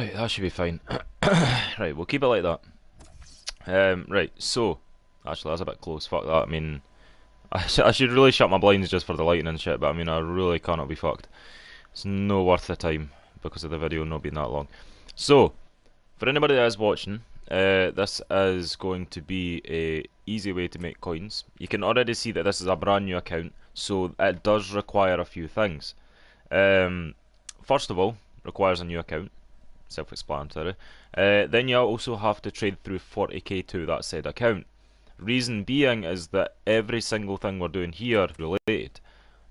Right, that should be fine. Right, we'll keep it like that. Right, so actually that's a bit close. Fuck that. I mean, I should really shut my blinds just for the lighting and shit, but I mean, I really cannot be fucked. It's no worth the time because of the video not being that long. So, for anybody that is watching, this is going to be a easy way to make coins. You can already see that this is a brand new account, so it does require a few things. First of all, requires a new account. Self-explanatory. Then you also have to trade through 40k to that said account. Reason being is that every single thing we're doing here related.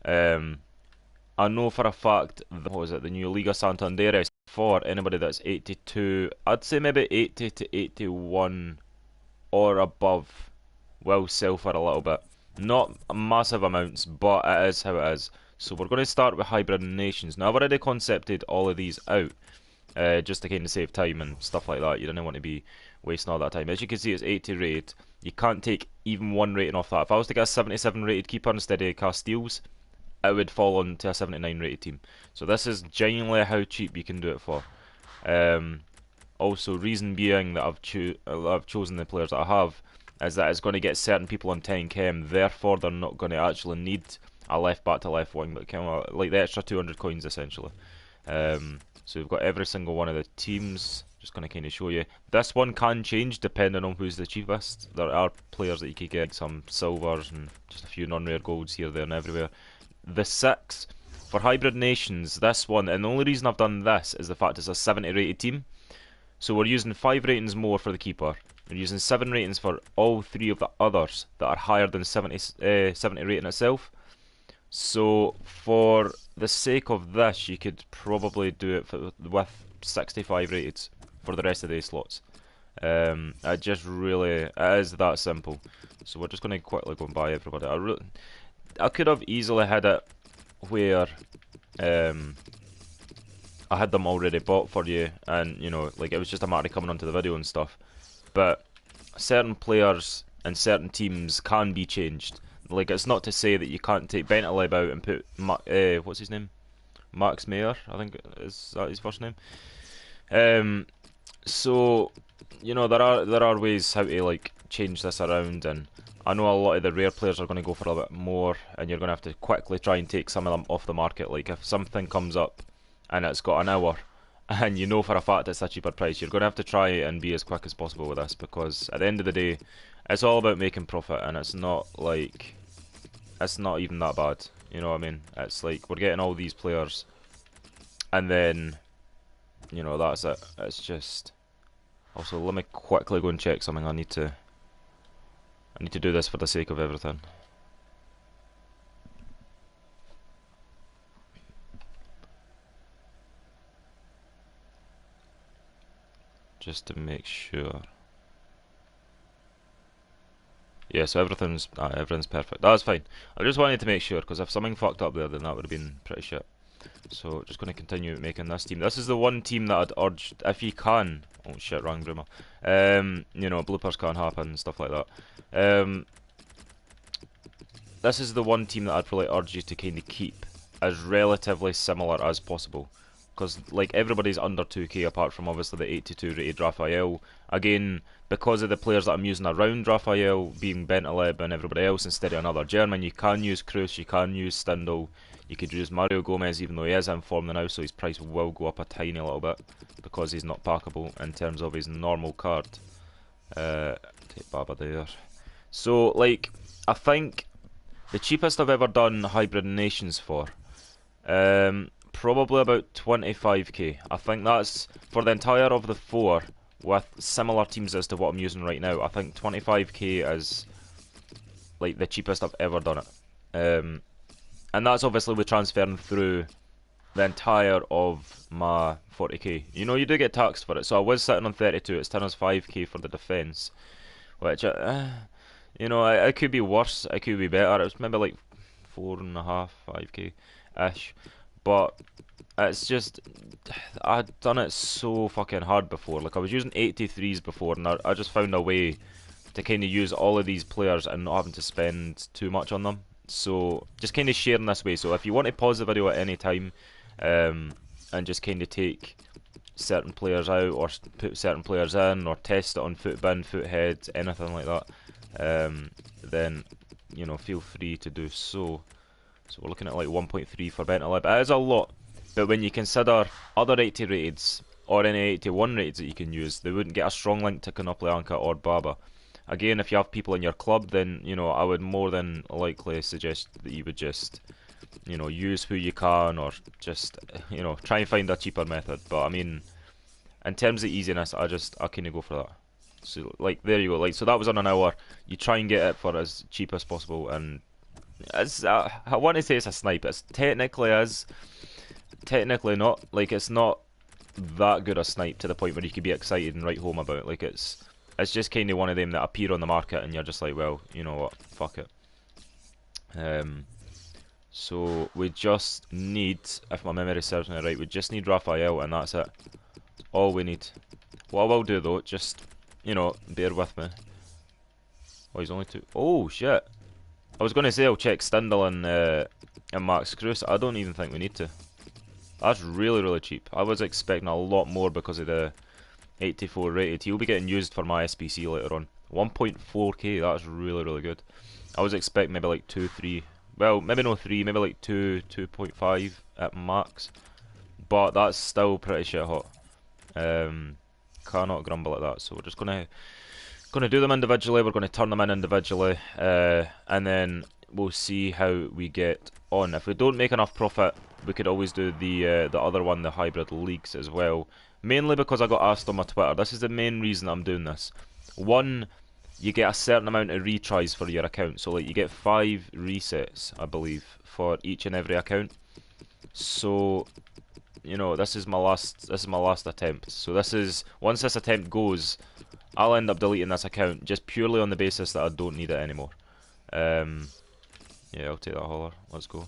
I know for a fact, the new Liga Santander is for anybody that's 82, I'd say maybe 80 to 81 or above will sell for a little bit. Not massive amounts, but it is how it is. So we're going to start with hybrid nations. Now I've already concepted all of these out. Just to kind of save time and stuff like that. You don't want to be wasting all that time. As you can see, it's 80 rated. You can't take even one rating off that. If I was to get a 77 rated keeper instead of Castiles, it would fall onto a 79 rated team. So this is genuinely how cheap you can do it for. Also, reason being that I've chosen the players that I have is that it's going to get certain people on 10 chem. Therefore, they're not going to actually need a left back to left wing, but kind of like the extra 200 coins essentially. So we've got every single one of the teams. Just going to kind of show you. This one can change depending on who's the cheapest. There are players that you could get some silvers and just a few non-rare golds here, there and everywhere. The 6, for hybrid nations, this one, and the only reason I've done this is the fact it's a 70 rated team. So we're using 5 ratings more for the keeper. We're using 7 ratings for all 3 of the others that are higher than 70 rating itself. So for the sake of this, you could probably do it with 65 rated for the rest of the slots. It just really, it is that simple. So we're just going to quickly go and buy everybody. I could have easily had it where I had them already bought for you, and you know, like it was just a matter of coming onto the video and stuff. But certain players and certain teams can be changed. Like, it's not to say that you can't take Bentaleb out and put what's his name, Max Mayer, I think is that his first name. So you know, there are ways how to like change this around, and I know a lot of the rare players are going to go for a bit more, and you're going to have to quickly try and take some of them off the market. Like if something comes up and it's got an hour, and you know for a fact it's a cheaper price, you're going to have to try and be as quick as possible with this, because at the end of the day, it's all about making profit, and it's not like, it's not even that bad. You know what I mean? It's like we're getting all these players, and then, you know, that's it. It's just. Also, let me quickly go and check something. I need to do this for the sake of everything. Just to make sure. Yeah, so everything's perfect. That's fine. I just wanted to make sure, because if something fucked up there, then that would have been pretty shit. So, just going to continue making this team. This is the one team that I'd urge, if you can. Oh shit, wrong Brumer. You know, bloopers can't happen and stuff like that. This is the one team that I'd really urge you to kind of keep as relatively similar as possible. Because, like, everybody's under 2k apart from obviously the 82 rated Raphael. Again, because of the players that I'm using around Raphael, being Bentaleb and everybody else instead of another German, you can use Kroos, you can use Stindl, you could use Mario Gomez, even though he is in form now, so his price will go up a tiny little bit, because he's not packable in terms of his normal card. Take Baba there. So, like, I think the cheapest I've ever done hybrid nations for, probably about 25k. I think that's for the entire of the 4 with similar teams as to what I'm using right now. I think 25k is like the cheapest I've ever done it. And that's obviously with transferring through the entire of my 40k. You know, you do get taxed for it. So I was sitting on 32, it's turning us 5k for the defence. Which, you know, it could be worse, it could be better. It was maybe like 4.5, 5k-ish. But it's just, I'd done it so fucking hard before. Like, I was using 83s before, and I just found a way to kind of use all of these players and not having to spend too much on them. So, just kind of sharing this way. So, if you want to pause the video at any time, and just kind of take certain players out, or put certain players in, or test it on footbin, foothead, anything like that, then you know, feel free to do so. So we're looking at like 1.3 for Bentaleb. It is a lot, but when you consider other 80 rateds or any 81 rateds that you can use, they wouldn't get a strong link to Konoplyanka or Baba. Again, if you have people in your club, then you know, I would more than likely suggest that you would just, you know, use who you can, or just, you know, try and find a cheaper method. But I mean, in terms of easiness, I kind of go for that. So like, there you go. Like, so that was on an hour. You try and get it for as cheap as possible, and it's, I want to say it's a snipe. It's technically not. Like, it's not that good a snipe to the point where you could be excited and write home about it. Like, it's just kind of one of them that appear on the market, and you're just like, well, you know what, fuck it. So we just need, if my memory serves me right, we just need Raphael, and that's it. All we need. What I will do though, just, you know, bear with me. Oh, he's only 2. Oh shit! I was going to say I'll check Stindl and Max Kruse. I don't even think we need to. That's really, really cheap. I was expecting a lot more because of the 84 rated. He'll be getting used for my SPC later on. 1.4k, that's really, really good. I was expecting maybe like 2, 3. Well, maybe no 3, maybe like 2, 2.5 at max. But that's still pretty shit hot. Cannot grumble at that. So we're just gonna do them individually. We're gonna turn them in individually, and then we'll see how we get on. If we don't make enough profit, we could always do the other one, the hybrid leagues as well. Mainly because I got asked on my Twitter. This is the main reason I'm doing this. One, you get a certain amount of retries for your account. So like, you get 5 resets, I believe, for each and every account. So, you know, this is my last attempt. So this is, once this attempt goes, I'll end up deleting this account just purely on the basis that I don't need it anymore. Yeah, I'll take that holler. Let's go.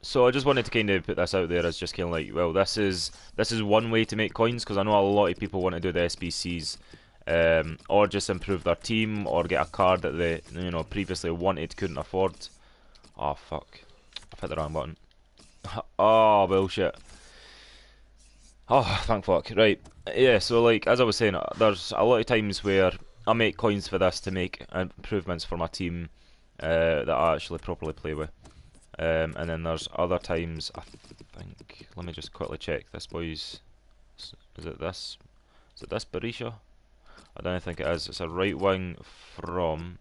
So I just wanted to kind of put this out there as just kind of like, well, this is one way to make coins, because I know a lot of people want to do the SBCs, or just improve their team, or get a card that they, you know, previously wanted, couldn't afford. Oh fuck, I've hit the wrong button. Oh bullshit. Oh, thank fuck. Right, yeah, so like, as I was saying, there's a lot of times where I make coins for this to make improvements for my team that I actually properly play with. And then there's other times, I think, let me just quickly check, this boy's, is it this Berisha? I don't think it is. It's a right wing from,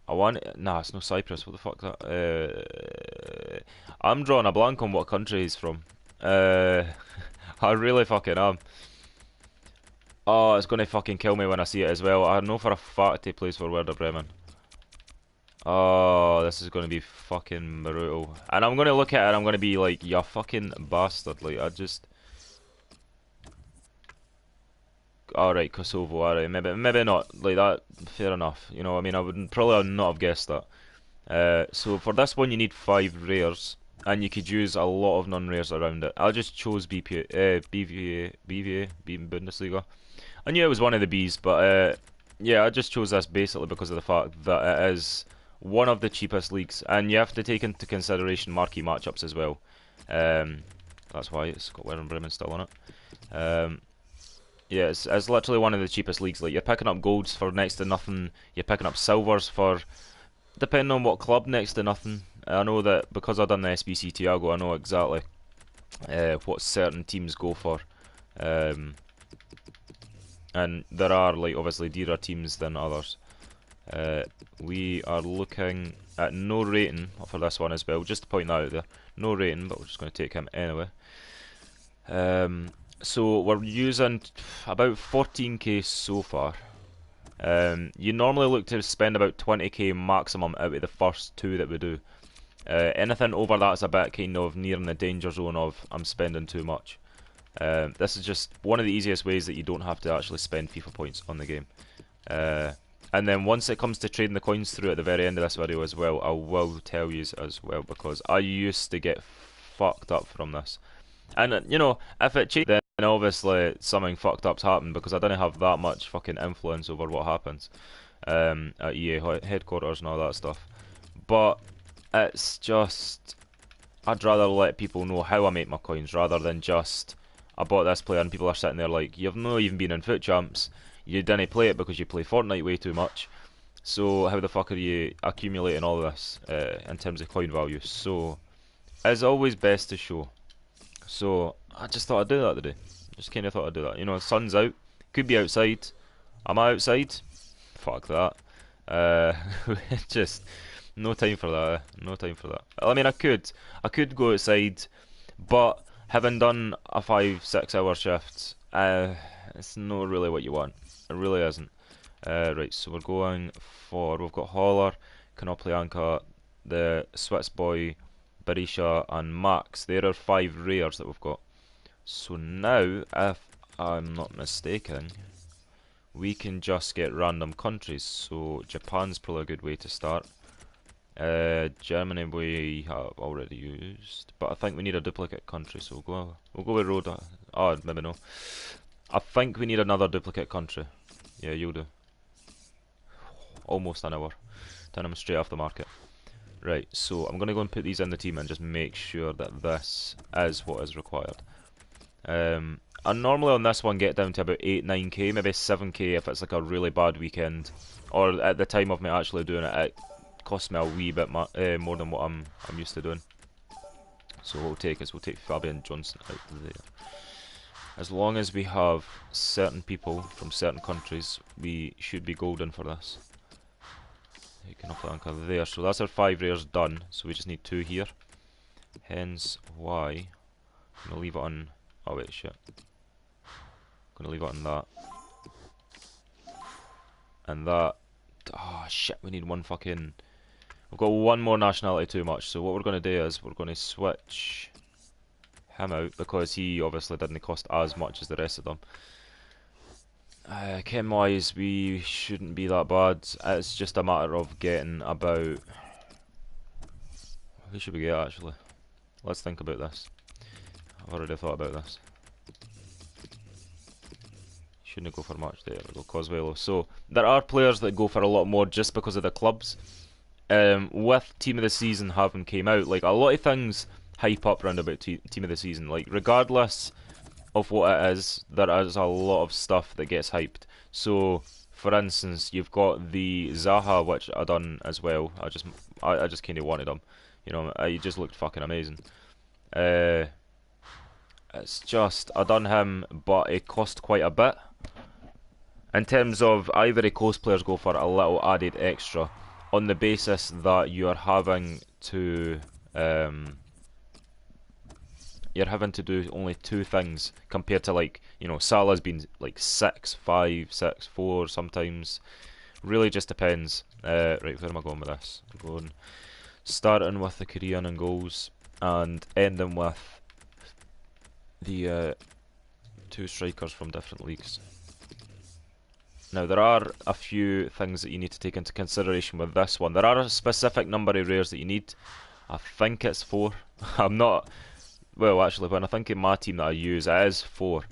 nah, it's no Cyprus, what the fuck that, I'm drawing a blank on what country he's from. I really fucking am. Oh, it's gonna fucking kill me when I see it as well. I know for a fact he plays for Werder Bremen. Oh, this is going to be fucking brutal. And I'm going to look at it and I'm going to be like, you fucking bastard. Like, I just... Alright, Kosovo, alright. Maybe not. Like, that, fair enough. You know, I mean, I would probably not have guessed that. So for this one, you need 5 rares. And you could use a lot of non-rares around it. I just chose BVA, Bundesliga. I knew it was one of the Bs, but yeah, I just chose this basically because of the fact that it is one of the cheapest leagues, and you have to take into consideration marquee matchups as well. That's why it's got Werder Bremen still on it. Yeah, it's literally one of the cheapest leagues. Like, you're picking up golds for next to nothing. You're picking up silvers for, depending on what club, next to nothing. I know that because I've done the SBC Tiago, I know exactly what certain teams go for. And there are, like, obviously dearer teams than others. We are looking at no rating for this one as well, just to point that out there. No rating, but we're just going to take him anyway. So we're using about 14k so far. You normally look to spend about 20k maximum out of the first 2 that we do. Anything over that's a bit kind of nearing the danger zone of I'm spending too much. This is just one of the easiest ways that you don't have to actually spend FIFA points on the game. And then once it comes to trading the coins through at the very end of this video as well, I will tell you as well, because I used to get fucked up from this. And you know, if it changed, then obviously something fucked up's happened, because I didn't have that much fucking influence over what happens at EA headquarters and all that stuff. But it's just, I'd rather let people know how I make my coins rather than just I bought this player and people are sitting there like, you've not even been in Foot Champs, you didn't play it because you play Fortnite way too much, so how the fuck are you accumulating all this in terms of coin value? So it's always best to show. So I just thought I'd do that today. Just kind of thought I'd do that. You know, the sun's out, could be outside. Am I outside? Fuck that. Just no time for that. No time for that. I mean, I could go outside, but having done a 5-6 hour shift, it's not really what you want. It really isn't. Right, so we're going for, we've got Holler, Canoplianka, the Swiss Boy, Berisha and Max. There are 5 rares that we've got. So now, if I'm not mistaken, we can just get random countries. So Japan's probably a good way to start. Germany we have already used, but I think we need a duplicate country, so we'll go with Rhoda. Oh, maybe no. I think we need another duplicate country. Yeah, you'll do. Almost an hour. Turn them straight off the market. Right, so I'm going to go and put these in the team and just make sure that this is what is required. I normally on this one get down to about 8-9k, maybe 7k if it's like a really bad weekend, or at the time of me actually doing it, it costs me a wee bit more than what I'm used to doing. So what we'll take is we'll take Fabian Johnson out there. As long as we have certain people from certain countries, we should be golden for this. Taking off the anchor there, so that's our 5 rares done. So we just need 2 here. Hence why I'm gonna leave it on. Oh wait, shit. Gonna leave it on that. And that. Oh shit, we need one fucking. We've got one more nationality too much, so what we're gonna do is we're gonna switch him out because he obviously didn't cost as much as the rest of them. Chem wise, we shouldn't be that bad. It's just a matter of getting about. Who should we get actually? Let's think about this. I've already thought about this. Shouldn't go for much. There we go, Coswello. So there are players that go for a lot more just because of the clubs. With Team of the Season having came out, like a lot of things hype up round about Team of the Season. Like regardless of what it is, there is a lot of stuff that gets hyped. So for instance, you've got the Zaha, which I done as well. I just kind of wanted him. You know, he just looked fucking amazing. It's just I done him, but it cost quite a bit. In terms of Ivory Coast players go for a little added extra on the basis that you are having to do only 2 things compared to, like, you know, Salah's been like 6, 5, 6, 4 sometimes. Really just depends. Right, where am I going with this? I'm going starting with the Korean and goals and ending with the 2 strikers from different leagues. Now there are a few things that you need to take into consideration with this one. There are a specific number of rares that you need. I think it's 4. I'm not. Well, actually, when I think of my team that I use, it is 4.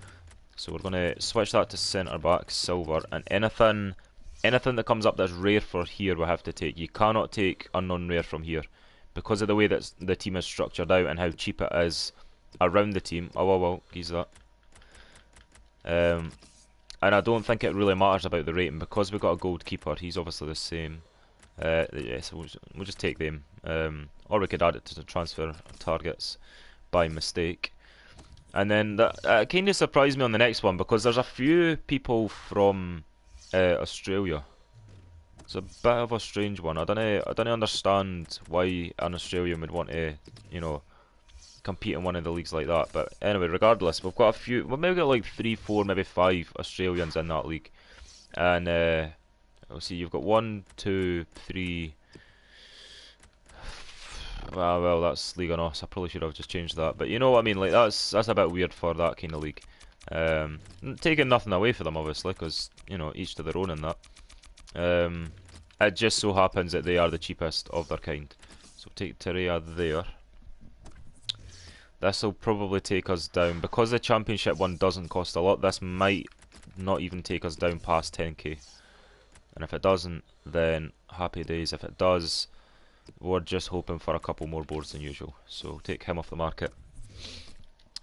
So we're going to switch that to centre back, silver, and anything that comes up that's rare for here we have to take. You cannot take unknown rare from here because of the way that the team is structured out and how cheap it is around the team. Oh well, he's that. And I don't think it really matters about the rating because we've got a gold keeper. He's obviously the same. Yeah, so we'll just take them, or we could add it to the transfer targets by mistake. And then that kind of surprised me on the next one because there's a few people from Australia. It's a bit of a strange one. I don't understand why an Australian would want to, you know, compete in one of the leagues like that. But anyway, regardless, we've got a few. We've maybe got like 3, 4, maybe 5 Australians in that league. And we'll see. You've got 1, 2, 3. Well, that's Liga NOS. I probably should have just changed that. But you know what I mean. Like that's a bit weird for that kind of league. Taking nothing away for them, obviously, because you know each to their own in that. It just so happens that they are the cheapest of their kind. So take Terea there. This will probably take us down because the championship one doesn't cost a lot. This might not even take us down past 10k. And if it doesn't, then happy days. If it does, we're just hoping for a couple more boards than usual. So take him off the market.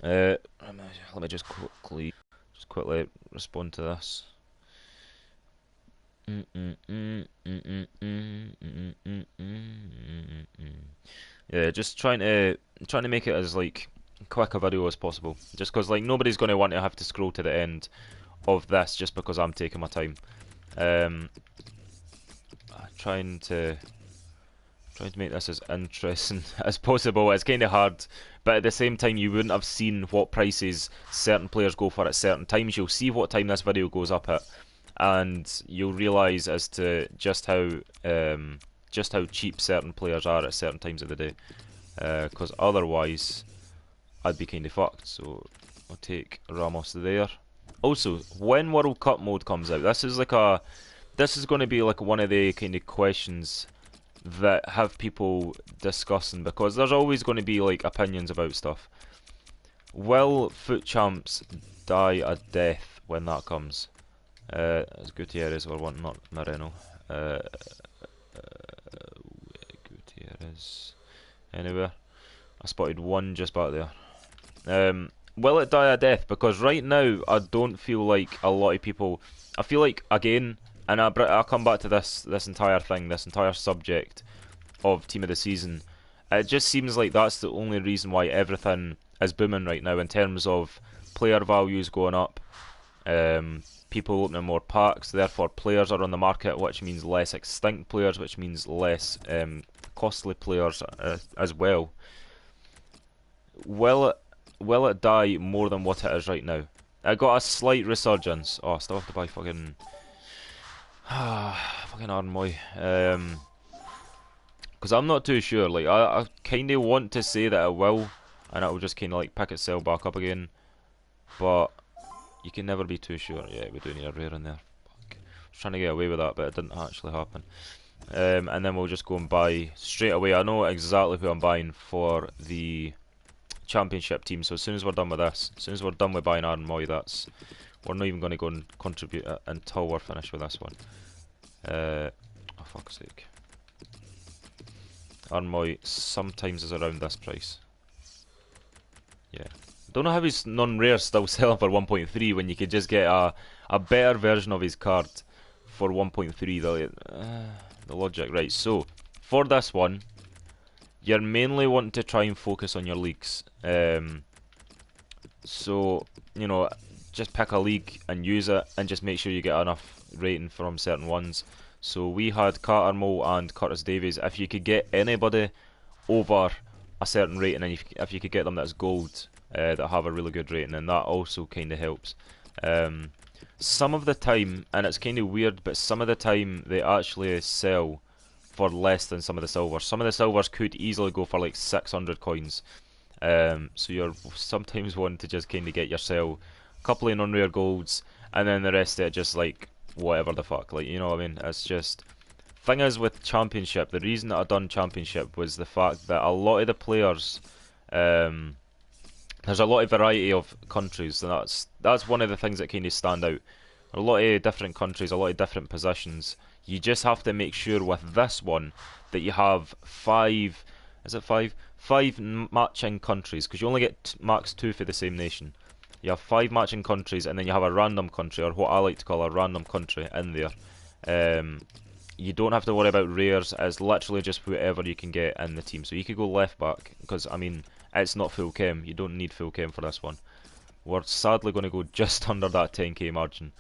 Let me just quickly respond to this. Yeah, just trying to make it as like quick a video as possible. Just because like nobody's going to want to have to scroll to the end of this just because I'm taking my time. Um, trying to make this as interesting as possible. It's kind of hard, but at the same time, you wouldn't have seen what prices certain players go for at certain times. You'll see what time this video goes up at, and you'll realise as to just how cheap certain players are at certain times of the day. Because otherwise, I'd be kind of fucked. So I'll take Ramos there. Also, when World Cup mode comes out, this is going to be like one of the kind of questions that have people discussing, because there's always going to be like opinions about stuff. Will foot champs die a death when that comes? As Gutierrez or what? Not Moreno. Gutierrez. Anywhere. I spotted one just back there. Will it die a death? Because right now I don't feel like a lot of people. I feel like again, and I'll come back to this entire thing, this entire subject of team of the season. It just seems like that's the only reason why everything is booming right now in terms of player values going up. People opening more packs, therefore players are on the market, which means less extinct players, which means less costly players as well. Will it die more than what it is right now? I got a slight resurgence. Oh, I still have to buy fucking fucking Armoy. Because I'm not too sure. Like I kind of want to say that it will, and it will just kind of like pick itself back up again, but you can never be too sure. Yeah, we do need a rare in there. Fuck. I was trying to get away with that, but it didn't actually happen. And then we'll just go and buy straight away. I know exactly who I'm buying for the championship team. So as soon as we're done with this, as soon as we're done with buying Aaron Moy, we're not even going to go and contribute it until we're finished with this one. Oh fuck's sake. Aaron Moy sometimes is around this price. Yeah. Don't know how his non-rares still selling for 1.3 when you could just get a better version of his card for 1.3. The logic, right? So for this one, you're mainly wanting to try and focus on your leagues. So you know, just pick a league and use it, and just make sure you get enough rating from certain ones. So we had Carter Moe and Curtis Davies. If you could get anybody over a certain rating, and if you could get them that's gold, that have a really good rating, and that also kind of helps. Some of the time, and it's kind of weird, but some of the time they actually sell for less than some of the silvers. Some of the silvers could easily go for like 600 coins. So you're sometimes wanting to just kind of get yourself a couple of non-rare golds, and then the rest of it just like whatever the fuck. Like, you know what I mean? It's just... Thing is with Championship, the reason that I done Championship was the fact that a lot of the players... there's a lot of variety of countries, and that's one of the things that kind of stand out. A lot of different countries, a lot of different positions. You just have to make sure with this one that you have five matching countries, because you only get max 2 for the same nation. You have 5 matching countries, and then you have a random country, or what I like to call a random country, in there. You don't have to worry about rares. It's literally just whoever you can get in the team. So you could go left back, because I mean it's not full chem. You don't need full chem for this one. We're sadly going to go just under that 10k margin,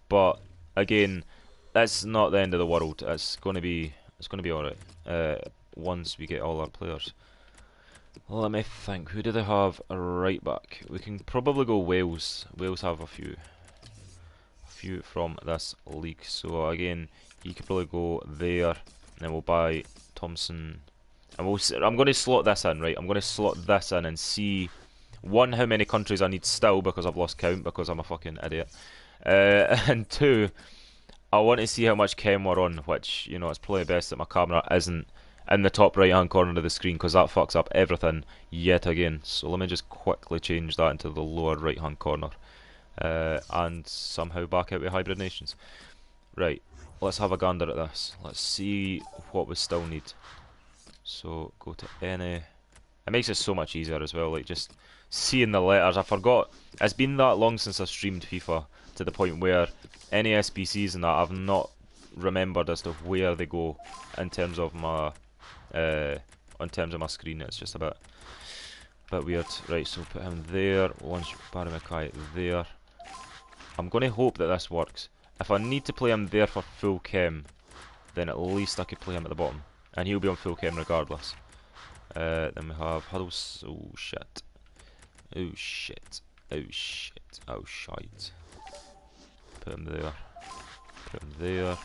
but again, that's not the end of the world. It's going to be alright. Once we get all our players. Let me think. Who do they have right back? We can probably go Wales. Wales have a few from this league. So again, you could probably go there, and then we'll buy Thompson. And I'm going to slot this in, right? I'm going to slot this in and see, one, how many countries I need still, because I've lost count, because I'm a fucking idiot. And 2, I want to see how much chem we're on, which, you know, it's probably best that my camera isn't in the top right hand corner of the screen, because that fucks up everything yet again. So let me just quickly change that into the lower right hand corner, and somehow back out with Hybrid Nations. Right, let's have a gander at this. Let's see what we still need. So go to any. It makes it so much easier as well. Like, just seeing the letters. I forgot. It's been that long since I streamed FIFA to the point where any SBCs and that I've not remembered as to where they go in terms of my screen. It's just a bit weird. Right, so put him there. Launch Barry Mackay there. I'm going to hope that this works. If I need to play him there for full chem, then at least I could play him at the bottom, and he'll be on full chem regardless. Then we have Huddles. Oh shit. Oh shit. Oh shit. Oh shite. Put him there. Put him there.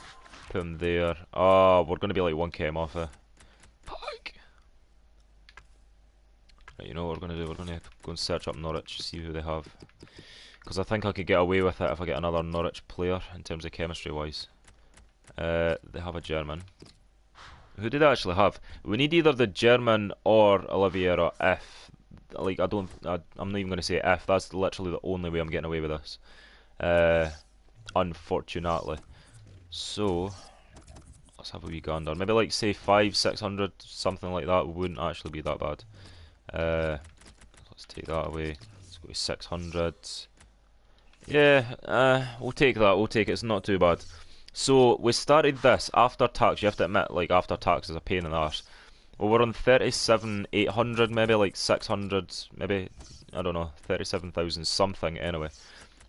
Put him there. Oh, we're going to be like 1 chem off it. Fuck. Right, you know what we're going to do? We're going to go and search up Norwich, see who they have. Because I think I could get away with it if I get another Norwich player in terms of chemistry wise. They have a German. Who did they actually have? We need either the German or Oliviero if. Like, I'm not even going to say if. That's literally the only way I'm getting away with this. Unfortunately. So, let's have a wee gander. Maybe like say 500-600, something like that wouldn't actually be that bad. Let's take that away. Let's go to 600. Yeah, we'll take that. We'll take it. It's not too bad. So we started this after tax. You have to admit, like after tax is a pain in the arse. Well, we're on 37,800, maybe like 600, maybe I don't know, 37,000 something anyway.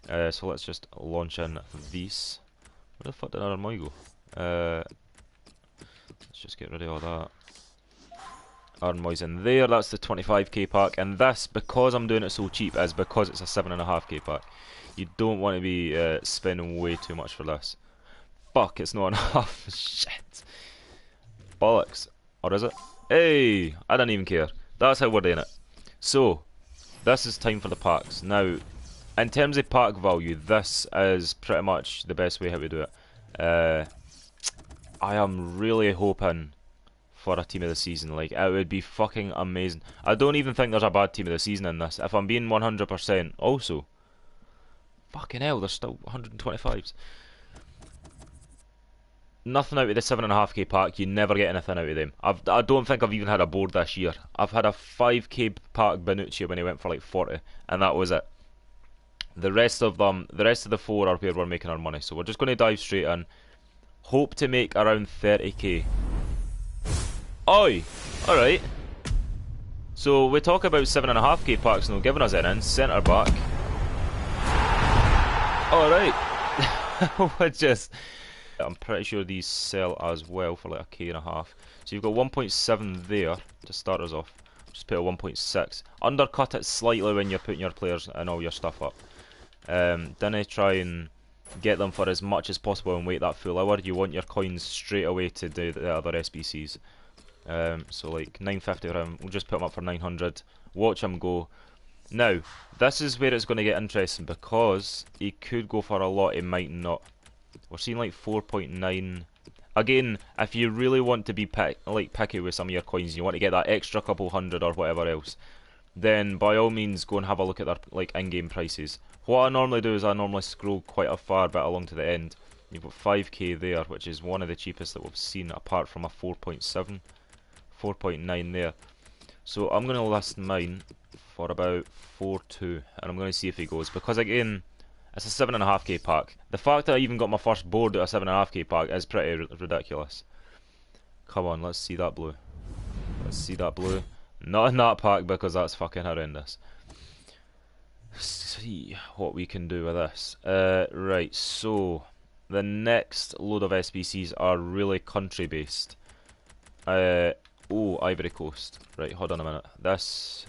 So let's just launch in these. Where the fuck did our Moy go? Let's just get rid of all that. Armoy's in there. That's the 25k pack, and this, because I'm doing it so cheap, is because it's a 7.5k pack. You don't want to be spending way too much for this. Fuck, it's not enough. Shit. Bollocks. Or is it? Hey! I don't even care. That's how we're doing it. So, this is time for the packs. Now, in terms of pack value, this is pretty much the best way how to do it. I am really hoping for a team of the season. Like, it would be fucking amazing. I don't even think there's a bad team of the season in this. If I'm being 100%, also. Fucking hell, there's still 125s. Nothing out of the 7.5k pack. You never get anything out of them. I don't think I've even had a board this year. I've had a 5k pack Benucci when he went for like 40, and that was it. The rest of the 4 are where we're making our money. So we're just going to dive straight in. Hope to make around 30k. Oi! Alright. So we talk about 7.5k packs not giving us any. Centre back. Alright. I'm pretty sure these sell as well for like 1.5k. So you've got 1.7 there to start us off. Just put a 1.6. Undercut it slightly when you're putting your players and all your stuff up. Then I try and get them for as much as possible and wait that full hour. You want your coins straight away to do the other SBCs. So like 950 for him. We'll just put him up for 900. Watch him go. Now, this is where it's going to get interesting because he could go for a lot, he might not. We're seeing like 4.9. Again, if you really want to be picky with some of your coins, you want to get that extra couple hundred or whatever else, then by all means go and have a look at their like in-game prices. What I normally do is I normally scroll quite a far bit along to the end. You've got 5k there, which is one of the cheapest that we've seen apart from a 4.7, 4.9 there. So I'm going to list mine for about 4.2, and I'm going to see if he goes, because again, it's a 7.5k pack. The fact that I even got my first board at a 7.5k pack is pretty ridiculous. Come on, let's see that blue. Let's see that blue. Not in that pack because that's fucking horrendous. See what we can do with this. Right, so the next load of SBCs are really country based. Oh, Ivory Coast. Right, hold on a minute. This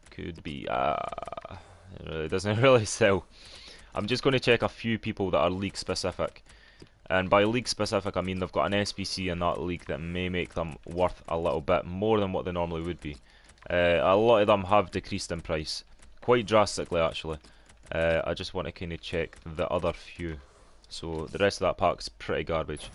could be it doesn't really sell. I'm just going to check a few people that are league specific, and by league specific I mean they've got an SBC in that league that may make them worth a little bit more than what they normally would be. A lot of them have decreased in price, quite drastically actually. I just want to kind of check the other few. So the rest of that pack's pretty garbage.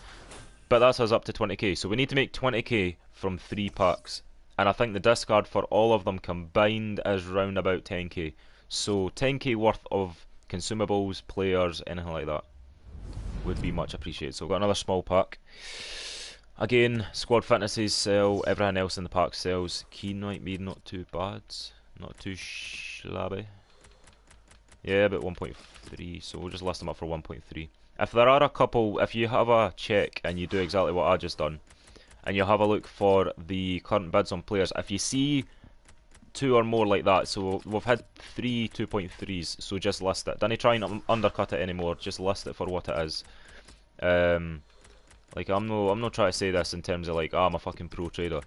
But that's us up to 20k, so we need to make 20k from 3 packs. And I think the discard for all of them combined is round about 10k. So 10k worth of consumables, players, anything like that would be much appreciated. So we've got another small pack. Again, squad fitnesses sell, everything else in the pack sells. Keen might be not too bad. Not too shabby. Yeah, about 1.3, so we'll just list them up for 1.3. If there are a couple, if you have a check and you do exactly what I just done, and you have a look for the current bids on players, if you see 2 or more like that, so we've had 3 2.3s, so just list it. Don't try and undercut it anymore, just list it for what it is. Like I'm not trying to say this in terms of like, I'm a fucking pro trader.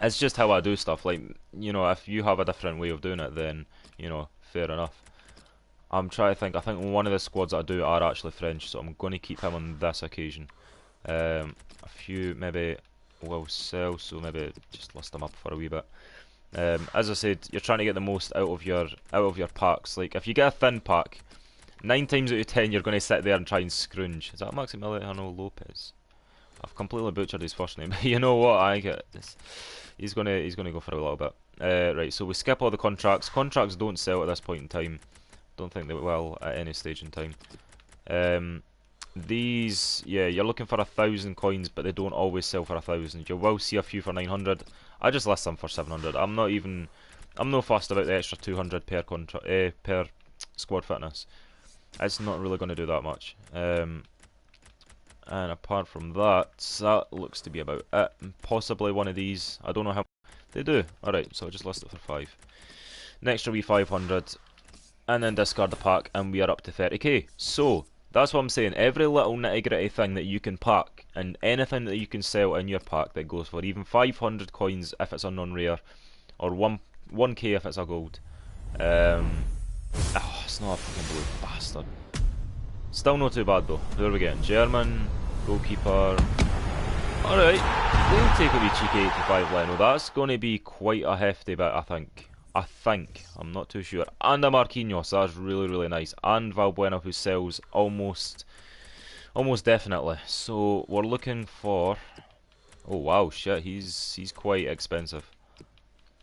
It's just how I do stuff. Like, you know, if you have a different way of doing it, then, you know, fair enough. I'm trying to think. I think one of the squads that I do are actually French, so I'm going to keep him on this occasion. A few maybe will sell, so maybe just list them up for a wee bit. As I said, you're trying to get the most out of your packs. Like if you get a thin pack, 9 times out of 10 you're going to sit there and try and scrounge. Is that Maximiliano Lopez? I've completely butchered his first name. You know what? I get this. He's gonna go for a little bit. Right, so we skip all the contracts. Contracts don't sell at this point in time. Don't think they will at any stage in time. These, yeah, you're looking for 1,000 coins, but they don't always sell for 1,000. You will see a few for 900. I just list them for 700. I'm not fussed about the extra 200 per contract, per squad fitness. It's not really going to do that much. And apart from that, that looks to be about it. Possibly one of these. I don't know how they do. Alright, so I'll just list it for 5. Next will be 500. And then discard the pack, and we are up to 30k. So, that's what I'm saying. Every little nitty gritty thing that you can pack, and anything that you can sell in your pack that goes for even 500 coins if it's a non-rare, or 1k if it's a gold. It's not a fucking blue bastard. Still not too bad though. Who are we getting? German, goalkeeper. Alright, we'll take a wee cheeky 85 Leno. That's going to be quite a hefty bit, I think. I'm not too sure. And a Marquinhos, that's really, really nice. And Valbuena, who sells almost definitely. So we're looking for. Oh wow, shit, he's quite expensive.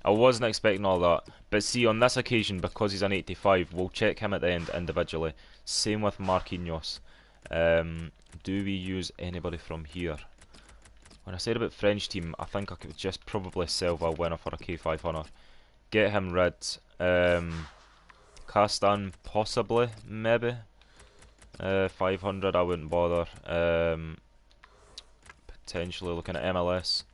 I wasn't expecting all that, but see, on this occasion, because he's an 85, we'll check him at the end individually. Same with Marquinhos. Do we use anybody from here? When I said about French team, I think I could just probably sell Valbuena for a K500. Get him rid. Castan, possibly, maybe. 500, I wouldn't bother. Potentially looking at MLS.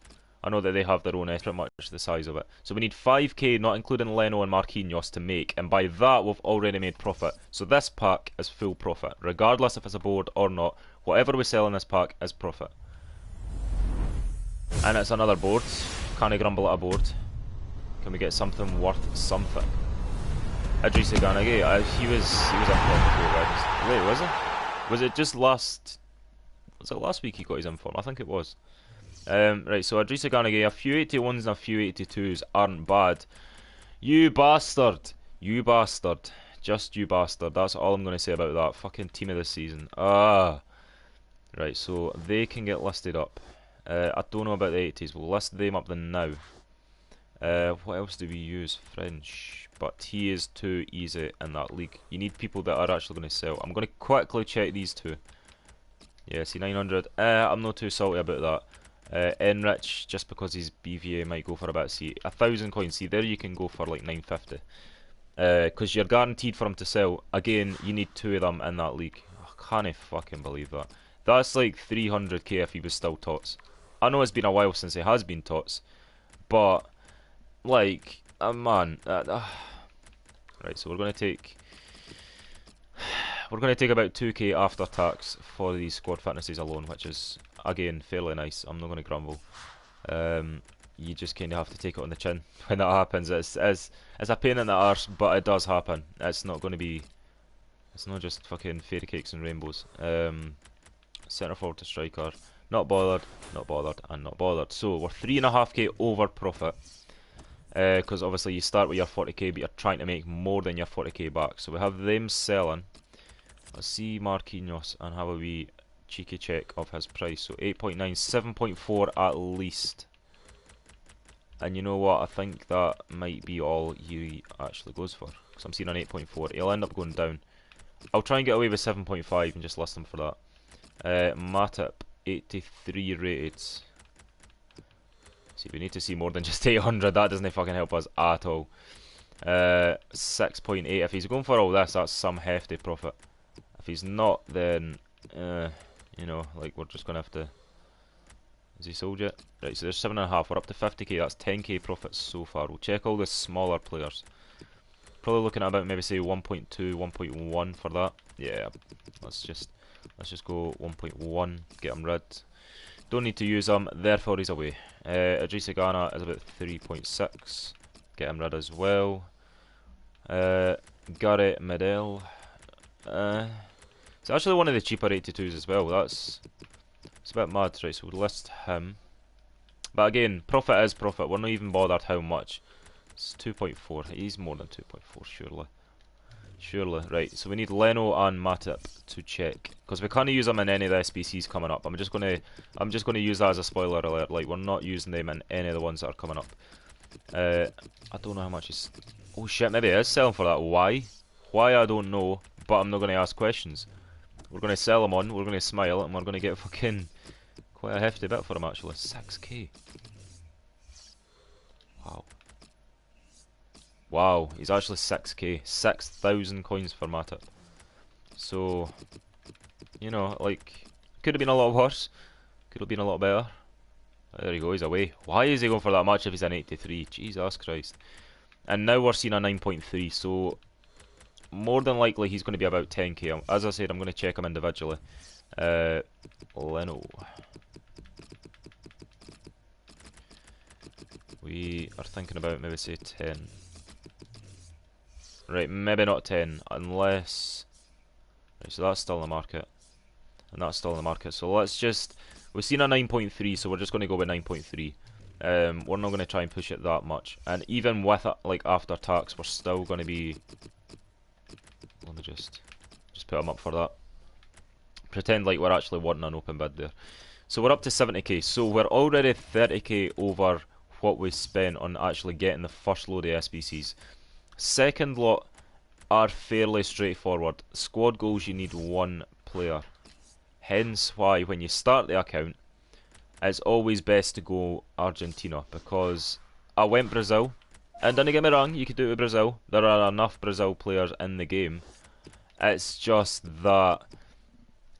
I know that they have their own pretty much the size of it. So we need 5k, not including Leno and Marquinhos, to make, and by that we've already made profit. So this pack is full profit, regardless if it's a board or not. Whatever we sell in this pack is profit. And it's another board. Can't grumble at a board. Can we get something worth something? Idrissa Ganagay, he was in form before. Wait, was he? Was it just last? Was it last week he got his inform? I think it was. Right, so Idrissa Ganagay, a few 81s and a few 82s aren't bad. You bastard! You bastard. Just you bastard. That's all I'm going to say about that. Fucking team of the season. Ah. Right, so they can get listed up. I don't know about the 80s. We'll list them up then now. What else do we use? French. But he is too easy in that league. You need people that are actually going to sell. I'm going to quickly check these two. Yeah, see 900. I'm not too salty about that. Enrich, just because his BVA might go for a bit. See, 1,000 coins. See, there you can go for like 950. Because you're guaranteed for him to sell. Again, you need 2 of them in that league. I can't fucking believe that. That's like 300k if he was still TOTS. I know it's been a while since he has been TOTS. But, like, man. Right, so we're going to take about 2k after tax for these squad fitnesses alone, which is, again, fairly nice. I'm not going to grumble. You just kind of have to take it on the chin when that happens. It's a pain in the arse, but it does happen. It's not going to be. It's not just fucking fairy cakes and rainbows. Centre forward to striker. Not bothered, and not bothered. So we're 3.5k over profit. Because obviously you start with your 40k, but you're trying to make more than your 40k back. So we have them selling. Let's see Marquinhos and have a wee cheeky check of his price. So 8.9, 7.4 at least. And you know what? I think that might be all he actually goes for. Because I'm seeing an 8.4. He'll end up going down. I'll try and get away with 7.5 and just list him for that. Matip, 83 rated. See, we need to see more than just 800. That doesn't fucking help us at all. 6.8. If he's going for all this, that's some hefty profit. If he's not, then you know, like we're just gonna have to. Has he sold yet? Right, so there's 7.5. We're up to 50k. That's 10k profits so far. We'll check all the smaller players. Probably looking at about maybe say 1.2, 1.1 for that. Yeah, let's just go 1.1. Get him rid. Don't need to use him. Therefore he's away. Idrissa Gana is about 3.6. Get him rid as well. Gary Medel. It's actually one of the cheaper 82s as well. It's a bit mad, right? So we'll list him. But again, profit is profit. We're not even bothered how much. It's 2.4. He's more than 2.4, surely. Surely, right. So we need Leno and Matip to check because we can't use them in any of the SBCs coming up. I'm just gonna use that as a spoiler alert. Like we're not using them in any of the ones that are coming up. I don't know how much he's. Oh shit, maybe he is selling for that. Why? Why I don't know. But I'm not gonna ask questions. We're gonna sell him on. We're gonna smile, and we're gonna get fucking quite a hefty bit for him actually. 6k. Wow. Wow, he's actually 6k. 6,000 coins for Matip. So, you know, like, could have been a lot worse. Could have been a lot better. There you go, he's away. Why is he going for that much if he's an 83? Jesus Christ. And now we're seeing a 9.3, so more than likely he's going to be about 10k. As I said, I'm going to check him individually. Leno. We are thinking about maybe say 10. Right, maybe not 10, unless... Right, so that's still in the market. And that's still in the market. So let's just... We've seen a 9.3, so we're just going to go with 9.3. We're not going to try and push it that much. And even with it, like, after tax, we're still going to be... Let me just put them up for that. Pretend like we're actually wanting an open bid there. So we're up to 70k. So we're already 30k over what we spent on actually getting the first load of SBCs. Second lot are fairly straightforward. Squad goals, you need one player. Hence why when you start the account, it's always best to go Argentina, because I went Brazil, and don't get me wrong, you could do it with Brazil. There are enough Brazil players in the game. It's just that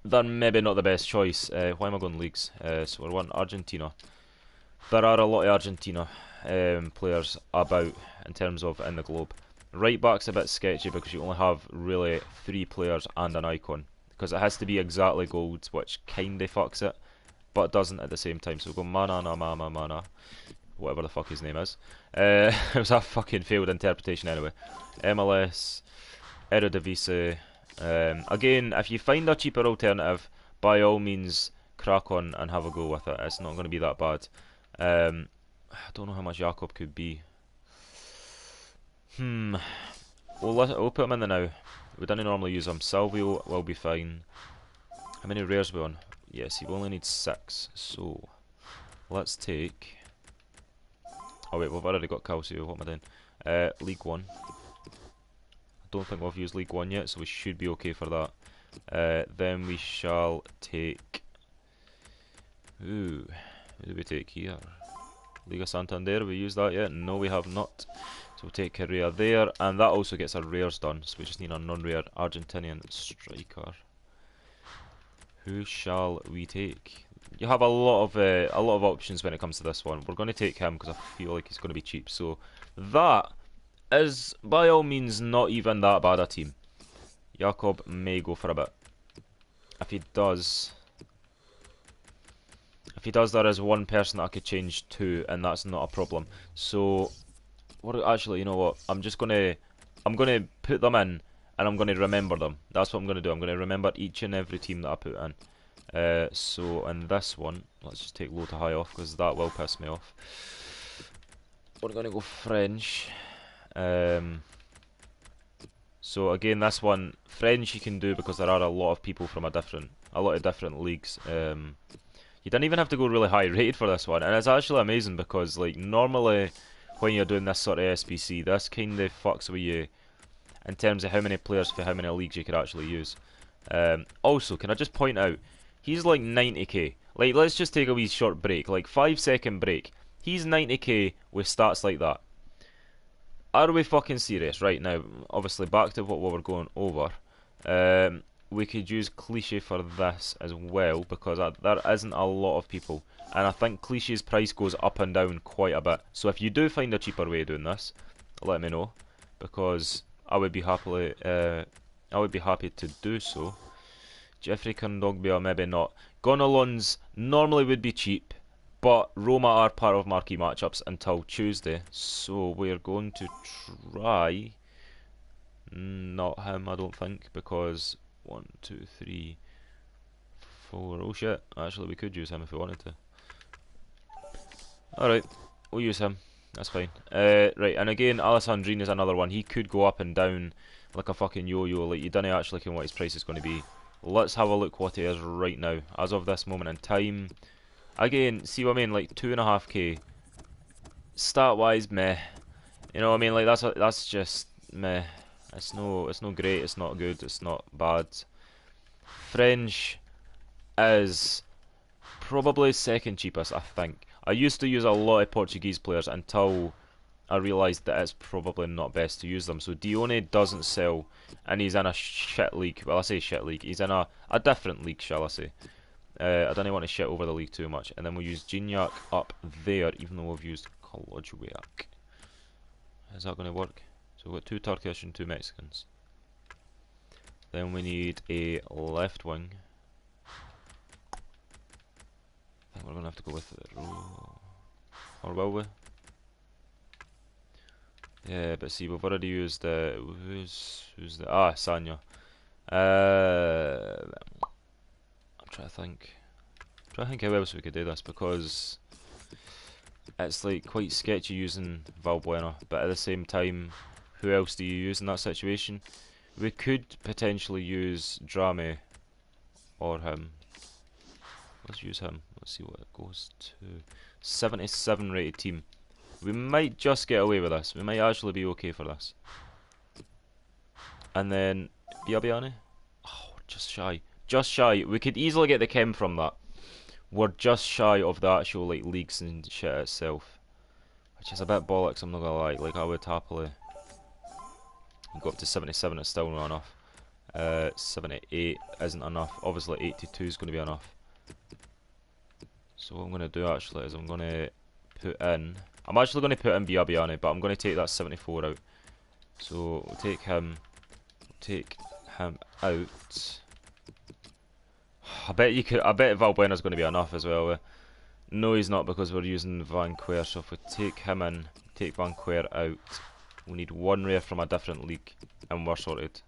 they're maybe not the best choice. Why am I going leagues? So we're one Argentina. There are a lot of Argentina players about in terms of in the globe. Right back's a bit sketchy because you only have really 3 players and an icon, because it has to be exactly gold, which kinda fucks it, but doesn't at the same time. So we'll go mana, whatever the fuck his name is. It was a fucking failed interpretation anyway. MLS, Eredivisie. Again, if you find a cheaper alternative, by all means crack on and have a go with it. It's not going to be that bad. I don't know how much Jakob could be. We'll put him in the now. We didn't normally use him. Salvio will be fine. How many rares are we on? Yes, he only needs 6. So let's take. Oh wait, we've already got Calcio. What am I doing? League 1. I don't think we've used League 1 yet, so we should be okay for that. Then we shall take. Ooh, who do we take here? Liga Santander. We used that yet? No, we have not. So we'll take Correa there, and that also gets our rares done. So we just need a non-rare Argentinian striker. Who shall we take? You have a lot of options when it comes to this one. We're going to take him because I feel like he's going to be cheap. So that is by all means not even that bad a team. Jakob may go for a bit. If he does, there is one person that I could change to, and that's not a problem. So, actually, you know what? I'm gonna put them in, and I'm gonna remember them. That's what I'm gonna do. I'm gonna remember each and every team that I put in. So in this one, let's just take low to high off because that will piss me off. We're gonna go French. So again, this one French you can do because there are a lot of people from a lot of different leagues. You don't even have to go really high rated for this one, and it's actually amazing because like normally when you're doing this sort of SPC, this kind of fucks with you in terms of how many players for how many leagues you could actually use. Also, can I just point out, he's like 90k. Like, let's just take a wee short break, like 5-second break. He's 90k with stats like that. Are we fucking serious? Right now, obviously, back to what we were going over. We could use cliche for this as well because there isn't a lot of people, and I think cliche's price goes up and down quite a bit. So if you do find a cheaper way of doing this, let me know because I would be happy to do so. Jeffrey Kondogbia, maybe not. Gonalons normally would be cheap, but Roma are part of marquee matchups until Tuesday, so we're going to try not him, I don't think, because 1, 2, 3, 4. Oh shit! Actually, we could use him if we wanted to. All right, we'll use him. That's fine. Right, and again, Alessandrine is another one. He could go up and down like a fucking yo-yo. Like you don't actually know what his price is going to be. Let's have a look what it is right now, as of this moment in time. Again, see what I mean? Like 2.5k. Stat wise, meh. You know what I mean? Like that's just meh. It's no great. It's not good. It's not bad. French is probably second cheapest, I think. I used to use a lot of Portuguese players until I realised that it's probably not best to use them. So Dione doesn't sell, and he's in a shit league. Well, I say shit league. He's in a different league, shall I say. I don't want to shit over the league too much. And then we'll use Gignac up there, even though we've used Kolodjwiak. Is that going to work? So we've got 2 Turkish and 2 Mexicans. Then we need a left wing. I think we're going to have to go with it. Or will we? Yeah, but see, we've already used who's the Sanya. I'm trying to think. How else we could do this because it's like quite sketchy using Valbuena, but at the same time, who else do you use in that situation? We could potentially use Drame or him. Let's use him. Let's see what it goes to. 77 rated team. We might just get away with this. We might actually be okay for this. And then Biabiani. Oh, just shy. Just shy. We could easily get the chem from that. We're just shy of the actual like leagues and shit itself, which is a bit bollocks. I'm not gonna lie. Like I would happily go up to 77. It's still not enough. 78 isn't enough. Obviously 82 is going to be enough. So what I'm going to do actually is I'm going to put in. I'm actually going to put in Biabiani, but I'm going to take that 74 out. So we'll take him. Take him out. I bet Valbuena's going to be enough as well. No, he's not because we're using Van Quer. So if we take him in, take Van Quer out, we need 1 rare from a different league, and we're sorted.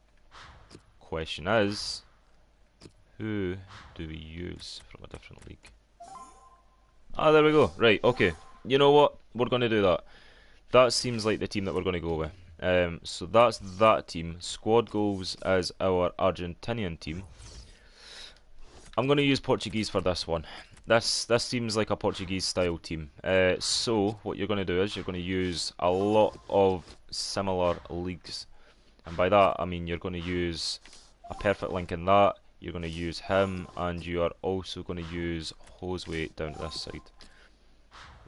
Question is, who do we use from a different league? Ah, there we go. Right, okay. You know what? We're going to do that. That seems like the team that we're going to go with. So that's that team. Squad goals as our Argentinian team. I'm going to use Portuguese for this one. This seems like a Portuguese style team. So what you're going to do is you're going to use a lot of similar leagues, and by that I mean you're going to use a perfect link in that. You're going to use him, and you are also going to use Josue down to this side.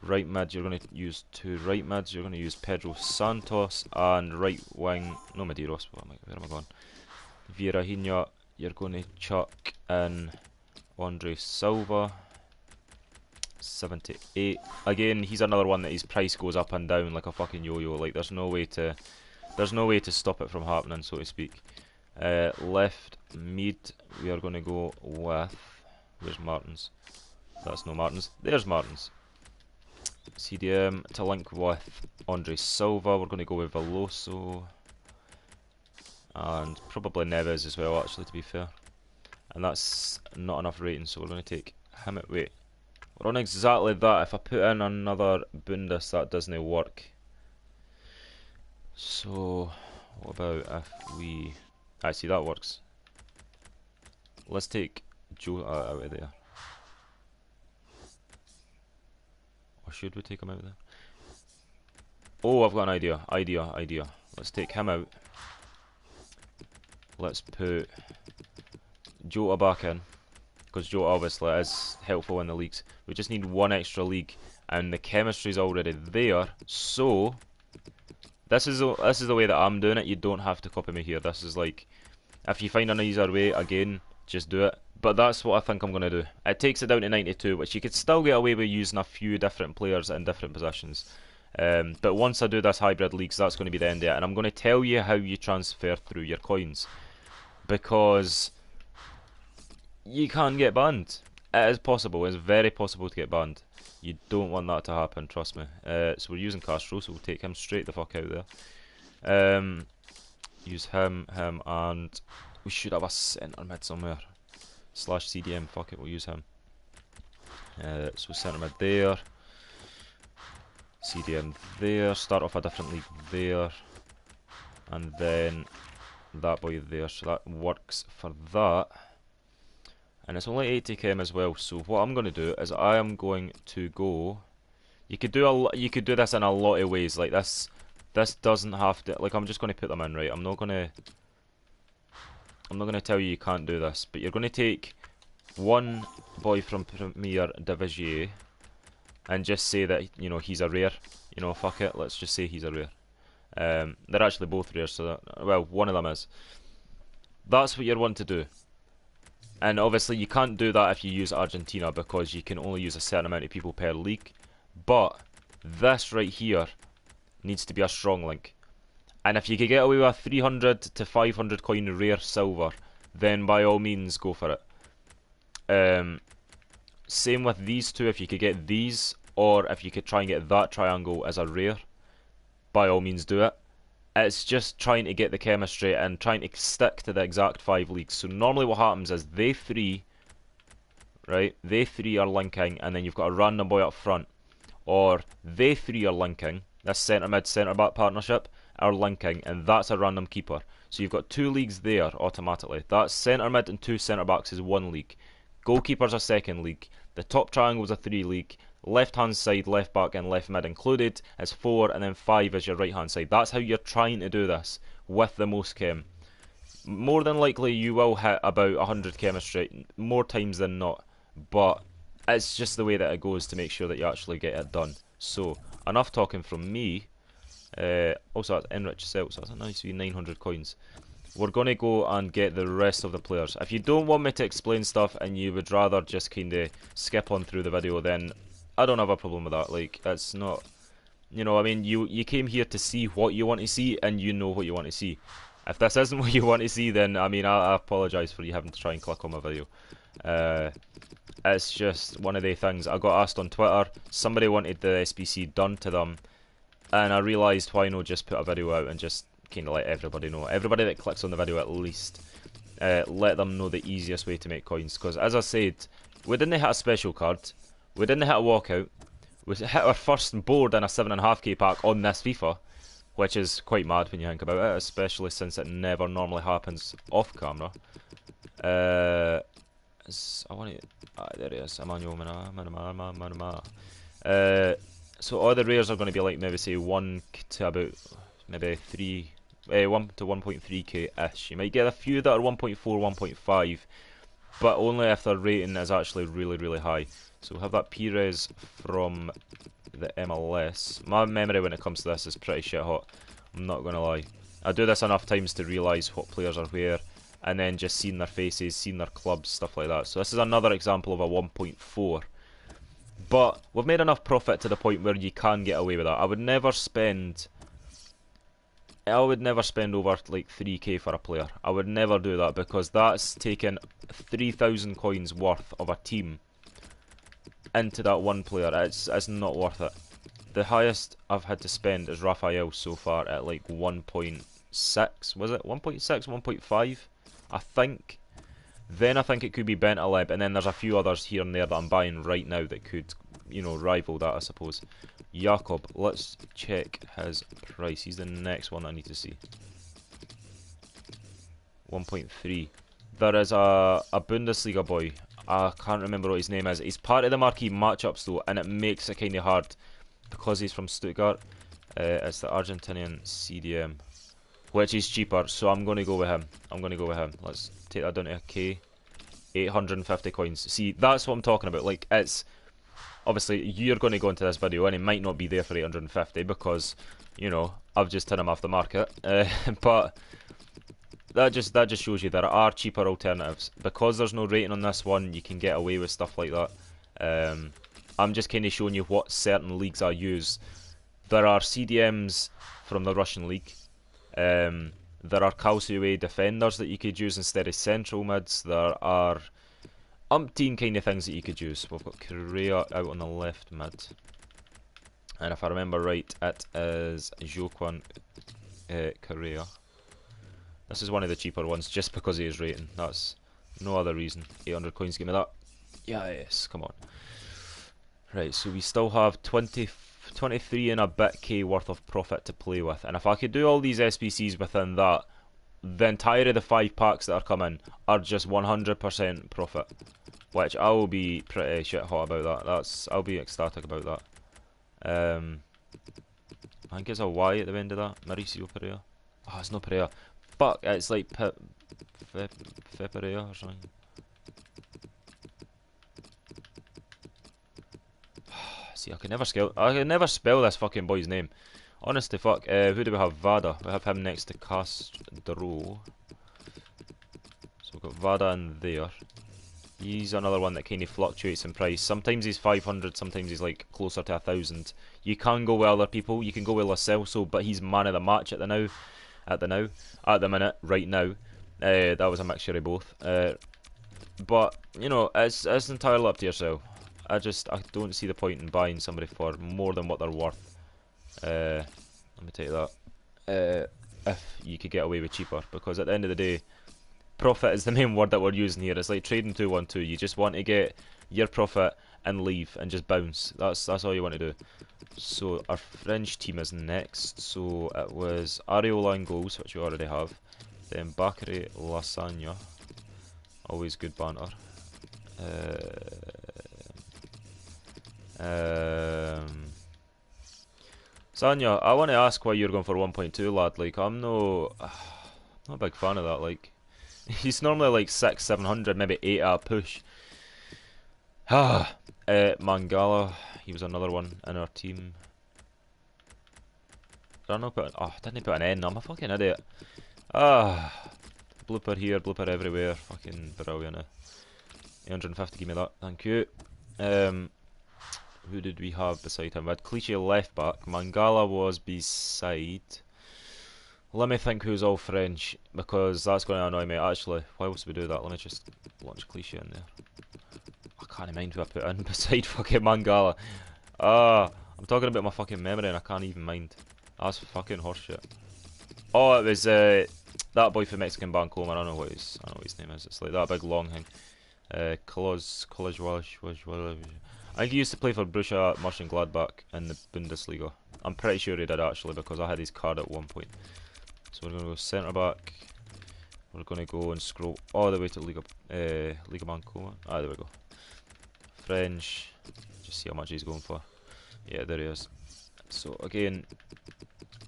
Right mid, you're going to use 2 right mids. You're going to use Pedro Santos, and right wing, no Medeiros. Where am I going? Vieira, you're going to chuck in Andre Silva. 78. Again, he's another one that his price goes up and down like a fucking yo-yo. Like there's no way to stop it from happening, so to speak. Left mid, we are going to go with. Where's Martins? That's no Martins. There's Martins. CDM to link with Andre Silva. We're going to go with Veloso and probably Neves as well. Actually, to be fair, and that's not enough rating, so we're going to take him at weight. We're on exactly that. If I put in another Bundes, that doesn't work. So, what about if we... Actually, that works. Let's take Joe out of there. Or should we take him out of there? Oh, I've got an idea. Idea. Let's take him out. Let's put Jota back in, because Jota obviously is helpful in the leagues. We just need 1 extra league, and the chemistry's already there, so this is the way that I'm doing it. You don't have to copy me here. This is like, if you find an easier way, again, just do it. But that's what I think I'm going to do. It takes it down to 92, which you could still get away with using a few different players in different positions. But once I do this hybrid leagues, that's going to be the end of it. And I'm going to tell you how you transfer through your coins. Because you can get banned. It is possible. It's very possible to get banned. You don't want that to happen, trust me. So we're using Castro, so we'll take him straight the fuck out there. Use him, and we should have a centre mid somewhere. Slash CDM, fuck it, we'll use him. So centre mid there. CDM there. Start off a different league there. And then that boy there. So that works for that. And it's only 80km as well. So what I'm going to do is I am going to go. You could do this in a lot of ways. Like this doesn't have to. Like I'm just going to put them in, right. I'm not going to tell you can't do this, but you're going to take one boy from Premier Division and just say that, you know, he's a rare. You know, fuck it. Let's just say he's a rare. They're actually both rare, so that, well, one of them is. That's what you're wanting to do. And obviously you can't do that if you use Argentina because you can only use a certain amount of people per league. But this right here needs to be a strong link. And if you could get away with a 300 to 500 coin rare silver, then by all means go for it. Same with these two, if you could get these, or if you could try and get that triangle as a rare, by all means do it. It's just trying to get the chemistry and trying to stick to the exact 5 leagues. So normally what happens is they three, right, they three are linking, and then you've got a random boy up front. Or they three are linking, this centre mid, centre back partnership, are linking, and that's a random keeper. So you've got 2 leagues there automatically. That's centre mid and 2 centre backs is 1 league. Goalkeeper's a 2nd league. The top triangle's a 3 league. Left hand side, left back and left mid included is 4, and then 5 is your right hand side. That's how you're trying to do this with the most chem. More than likely you will hit about 100 chemistry more times than not, but it's just the way that it goes to make sure that you actually get it done. So enough talking from me. Also that's enrich celts, so that's a nice wee 900 coins. We're going to go and get the rest of the players. If you don't want me to explain stuff and you would rather just kind of skip on through the video, then I don't have a problem with that. Like, it's not, you know, I mean, you came here to see what you want to see, and you know what you want to see. If this isn't what you want to see, then, I mean, I apologise for you having to try and click on my video. It's just one of the things. I got asked on Twitter, somebody wanted the SBC done to them, and I realised why not just put a video out and just kind of let everybody know. Everybody that clicks on the video at least, let them know the easiest way to make coins. Because, as I said, we didn't hit a special card. We didn't hit a walkout. We hit our first board in a 7.5k pack on this FIFA, which is quite mad when you think about it, especially since it never normally happens off camera. I want to. There it is. Emmanuel Manama. So all the rares are going to be like maybe say 1 to about maybe 1 to 1.3k ish. You might get a few that are 1.4, 1.5, but only if their rating is actually really, really high. So we'll have that Pires from the MLS. My memory when it comes to this is pretty shit hot. I'm not going to lie. I do this enough times to realise what players are where, and then just seeing their faces, seeing their clubs, stuff like that. So this is another example of a 1.4. But we've made enough profit to the point where you can get away with that. I would never spend over like 3k for a player. I would never do that, because that's taking 3,000 coins worth of a team into that one player. It's not worth it. The highest I've had to spend is Raphael so far at like 1.6. Was it 1.6, 1.5? I think. Then I think it could be Bentaleb, and then there's a few others here and there that I'm buying right now that could, you know, rival that, I suppose. Jakob, let's check his price. He's the next one I need to see. 1.3. There is a Bundesliga boy. I can't remember what his name is. He's part of the marquee matchups though, and it makes it kind of hard because he's from Stuttgart. It's the Argentinian CDM, which is cheaper, so I'm going to go with him. Let's take that down to a K. 850 coins. See, that's what I'm talking about. Like, it's obviously you're going to go into this video and it might not be there for 850 because you know, I've just turned them off the market. But that just shows you there are cheaper alternatives. Because there's no rating on this one, you can get away with stuff like that. I'm just kind of showing you what certain leagues I use. There are CDMs from the Russian league. There are Calcioway defenders that you could use instead of central mids. There are umpteen kind of things that you could use. We've got Korea out on the left mid. And if I remember right, it is Jokwan Korea. This is one of the cheaper ones just because of his rating. That's no other reason. 800 coins, give me that. Yes, come on. Right, so we still have 23 and a bit K worth of profit to play with. And if I could do all these SBCs within that, the entire of the 5 packs that are coming are just 100% profit. Which I will be pretty shit hot about that. I'll be ecstatic about that. I think it's a Y at the end of that. Mauricio Pereira. Oh, it's not Pereira. Fuck, it's like Pereira or something. See, I can never spell this fucking boy's name. Honest to fuck. Who do we have? Vada. We have him next to Castro. So we've got Vada in there. He's another one that kind of fluctuates in price. Sometimes he's 500, sometimes he's like closer to 1,000. You can go with other people. You can go with Lo Celso, but he's man of the match at the minute, right now. That was a mixture of both. But you know, it's entirely up to yourself. I don't see the point in buying somebody for more than what they're worth. Let me take that. If you could get away with cheaper, because at the end of the day, profit is the main word that we're using here. It's like trading 2-1-2. You just want to get your profit and leave and just bounce. That's all you want to do. So our French team is next. So it was Areola in goals, which we already have. Then Bakary Lasagna. Always good banter. Sanya, I want to ask why you're going for 1.2, lad. Like, I'm not a big fan of that. Like, he's normally like 600-700, maybe 8 at a push. Mangala, he was another one in our team. Didn't he put an N? I'm a fucking idiot. Blooper here, blooper everywhere. Fucking brilliant. 850, give me that. Thank you. Who did we have beside him? We had Cliche left back. Mangala was beside. Let me think who's all French, because that's going to annoy me. Actually, why else would we do that? Let me just launch Cliche in there. I can't mind who I put in beside fucking Mangala. I'm talking about my fucking memory and I can't even mind. That's fucking horseshit. Oh, it was that boy from Mexican Bancoma. I don't know what his name is. It's like that big long thing. I think he used to play for Borussia Mönchengladbach in the Bundesliga. I'm pretty sure he did actually, because I had his card at one point. So we're going to go centre back. We're going to go and scroll all the way to Liga Bancoma. There we go. French. Just see how much he's going for. Yeah, there he is. So again,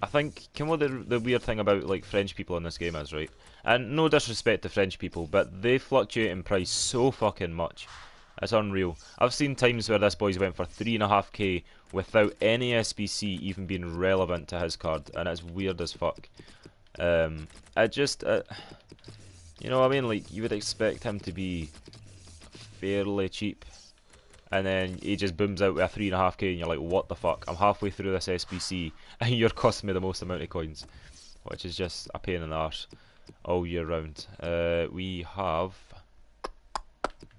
I think, the weird thing about like French people in this game is, right? And no disrespect to French people, but they fluctuate in price so fucking much. It's unreal. I've seen times where this boy's went for 3.5k without any SBC even being relevant to his card, and it's weird as fuck. You know what I mean? Like, you would expect him to be fairly cheap, and then he just booms out with a 3.5k, and you're like, what the fuck? I'm halfway through this SBC, and you're costing me the most amount of coins, which is just a pain in the arse all year round. We have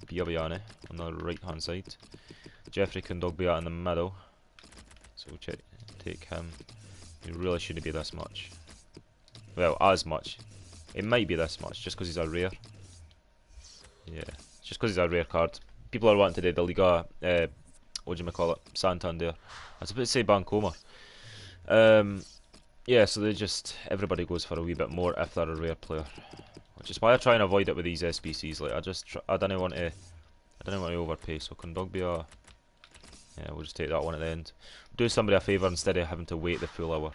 Biabiane on the right hand side, Jeffrey Kondogbia in the middle, so we'll take him. He really shouldn't be this much, well, as much. It might be this much just because he's a rare. Yeah, just because he's a rare card. People are wanting to do the Liga, Santander. I was about to say Bancoma. Yeah, so everybody goes for a wee bit more if they're a rare player, which is why I try and avoid it with these SBCs. Like, I don't want to overpay. So Kondogbia, yeah, we'll just take that one at the end. Do somebody a favour instead of having to wait the full hour.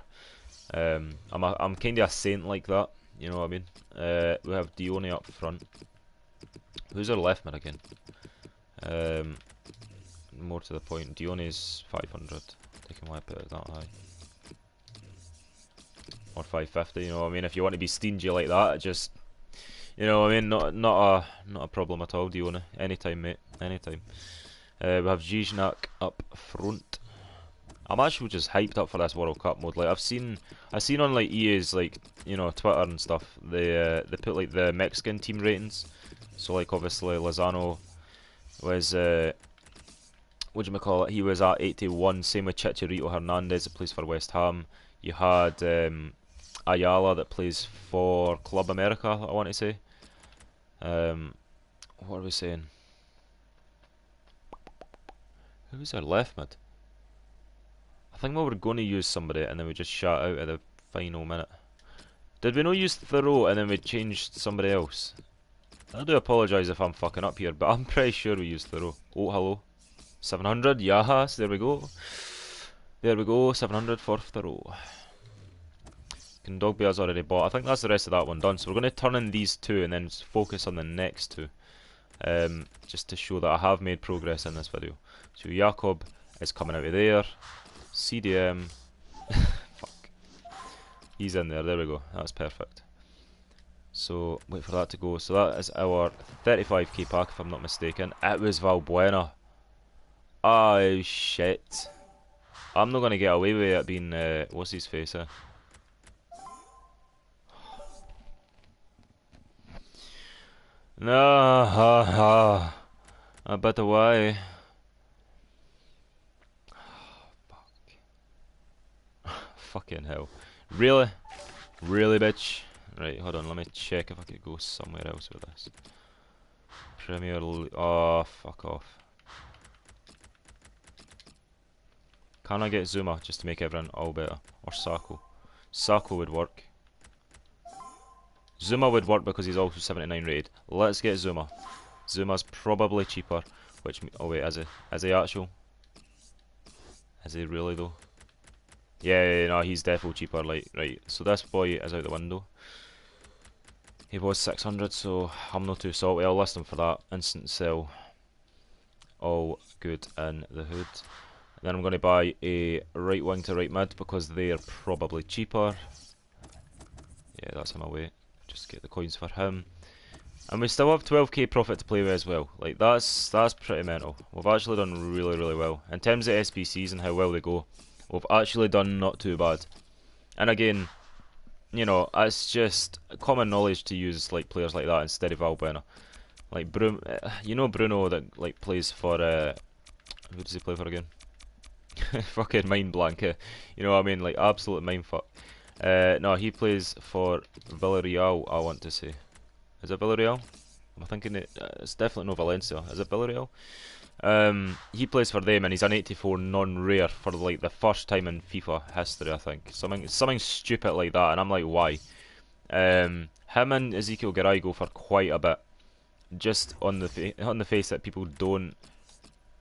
I'm kind of a saint like that, you know what I mean? We have Dione up front. Who's our left mid again? More to the point, Dione's 500. Taking why I put it that high. or 550. You know what I mean? If you want to be stingy like that, just, you know what I mean? Not a problem at all, Diona. Anytime, mate. Anytime. We have Ziznak up front. I'm actually just hyped up for this World Cup mode. Like I've seen on like EA's like, you know, Twitter and stuff. They put like the Mexican team ratings. So like obviously Lozano was whatchamacallit, he was at 81. Same with Chicharito Hernandez that plays for West Ham. You had Ayala that plays for Club America, I want to say. What are we saying? Who was our left mid? I think we were going to use somebody and then we just shot out at the final minute. Did we not use Thoreau and then we changed somebody else? I do apologise if I'm fucking up here, but I'm pretty sure we used Thoreau. Oh, hello. 700, yes, there we go. There we go, 700 for Thoreau. Kondogbia's already bought. I think that's the rest of that one done. So we're going to turn in these two and then focus on the next two. Just to show that I have made progress in this video. So Jakob is coming out of there. CDM. Fuck. He's in there. There we go. That's perfect. So wait for that to go. So that is our 35k pack, if I'm not mistaken. It was Valbuena. Oh shit. I'm not gonna get away with it being what's his face? No, a bit away. Fucking hell. Really? Really, bitch? Right, hold on, let me check if I could go somewhere else with this. Premier League. Oh, fuck off. Can I get Zuma just to make everyone all better? Or Sako? Sako would work. Zuma would work because he's also 79 rated. Let's get Zuma. Zuma's probably cheaper. Which, oh wait, is he actual? Is he really though? Yeah, no, he's definitely cheaper. Like, right, so this boy is out the window. He was 600, so I'm not too salty. I'll list him for that. Instant sell. All good in the hood. Then I'm going to buy a right wing to right mid because they're probably cheaper. Yeah, that's him away. Just get the coins for him. And we still have 12k profit to play with as well. Like, that's pretty mental. We've actually done really, really well. In terms of SBCs and how well they go, we've actually done not too bad. And again, you know, it's just common knowledge to use like players like that instead of Valbuena. Like you know Bruno that like plays for who does he play for again? Fucking mind blank. You know what I mean? Like absolute mind fuck. No, he plays for Villarreal. I want to say, is it Villarreal? I'm thinking it's definitely no Valencia. Is it Villarreal? He plays for them and he's an 84 non-rare for like the first time in FIFA history, I think. Something stupid like that, and I'm like, why? Him and Ezekiel Garay go for quite a bit, just on the face that people don't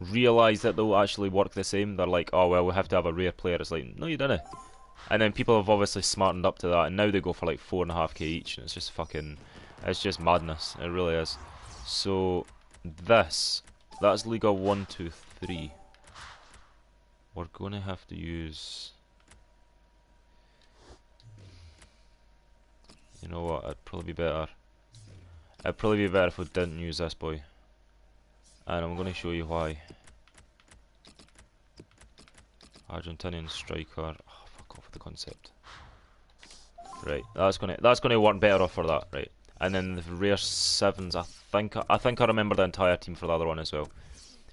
realise that they'll actually work the same. They're like, oh well, we have to have a rare player. It's like, no, you didn't. And then people have obviously smartened up to that, and now they go for like 4.5k each, and it's just fucking, it's just madness. It really is. So that's Liga 1, 2, 3. We're gonna have to use. You know what? It'd probably be better. It'd probably be better if we didn't use this boy. And I'm gonna show you why. Argentinian striker. Oh, fuck off with the concept. Right, that's gonna work better for that, right? And then the rare sevens, I think I remember the entire team for the other one as well.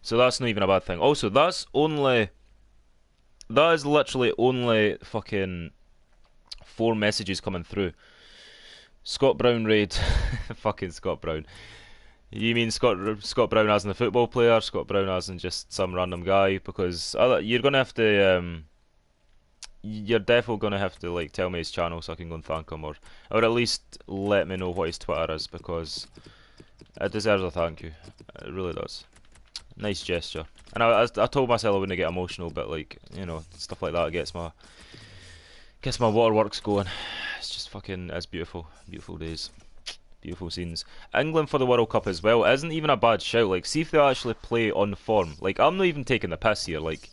So that's not even a bad thing. Also, that is literally only fucking 4 messages coming through. Scott Brown raid. Fucking Scott Brown. You mean Scott Brown as in the football player? Scott Brown as in just some random guy? Because you're gonna have to you're definitely gonna have to like tell me his channel so I can go and thank him, or at least let me know what his Twitter is, because it deserves a thank you. It really does. Nice gesture. And I told myself I wouldn't get emotional, but like, you know, stuff like that gets my waterworks going. It's just fucking, it's beautiful. Beautiful days. Beautiful scenes. England for the World Cup as well isn't even a bad shout. Like, see if they actually play on form. Like, I'm not even taking the piss here. Like,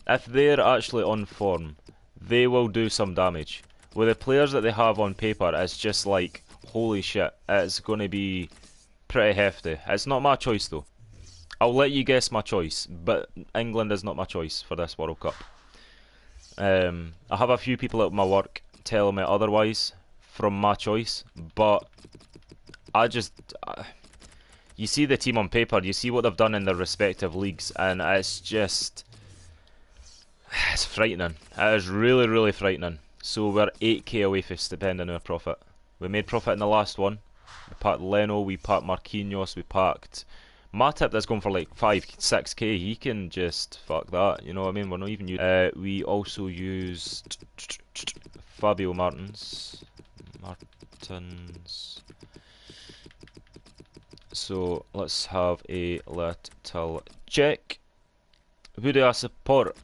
if they're actually on form, they will do some damage. with the players that they have on paper, it's just like, holy shit, it's going to be pretty hefty. It's not my choice though. I'll let you guess my choice, but England is not my choice for this World Cup. I have a few people at my work telling me otherwise from my choice, but I just... you see the team on paper, you see what they've done in their respective leagues, and it's just... it's frightening. It is really, really frightening. So we're 8k away from spending our profit. We made profit in the last one. We packed Leno, we packed Marquinhos, we packed... Matip that's going for like 6k, he can just fuck that, you know what I mean? We're not even using... we also used Fabio Martins. So let's have a little check. Who do I support?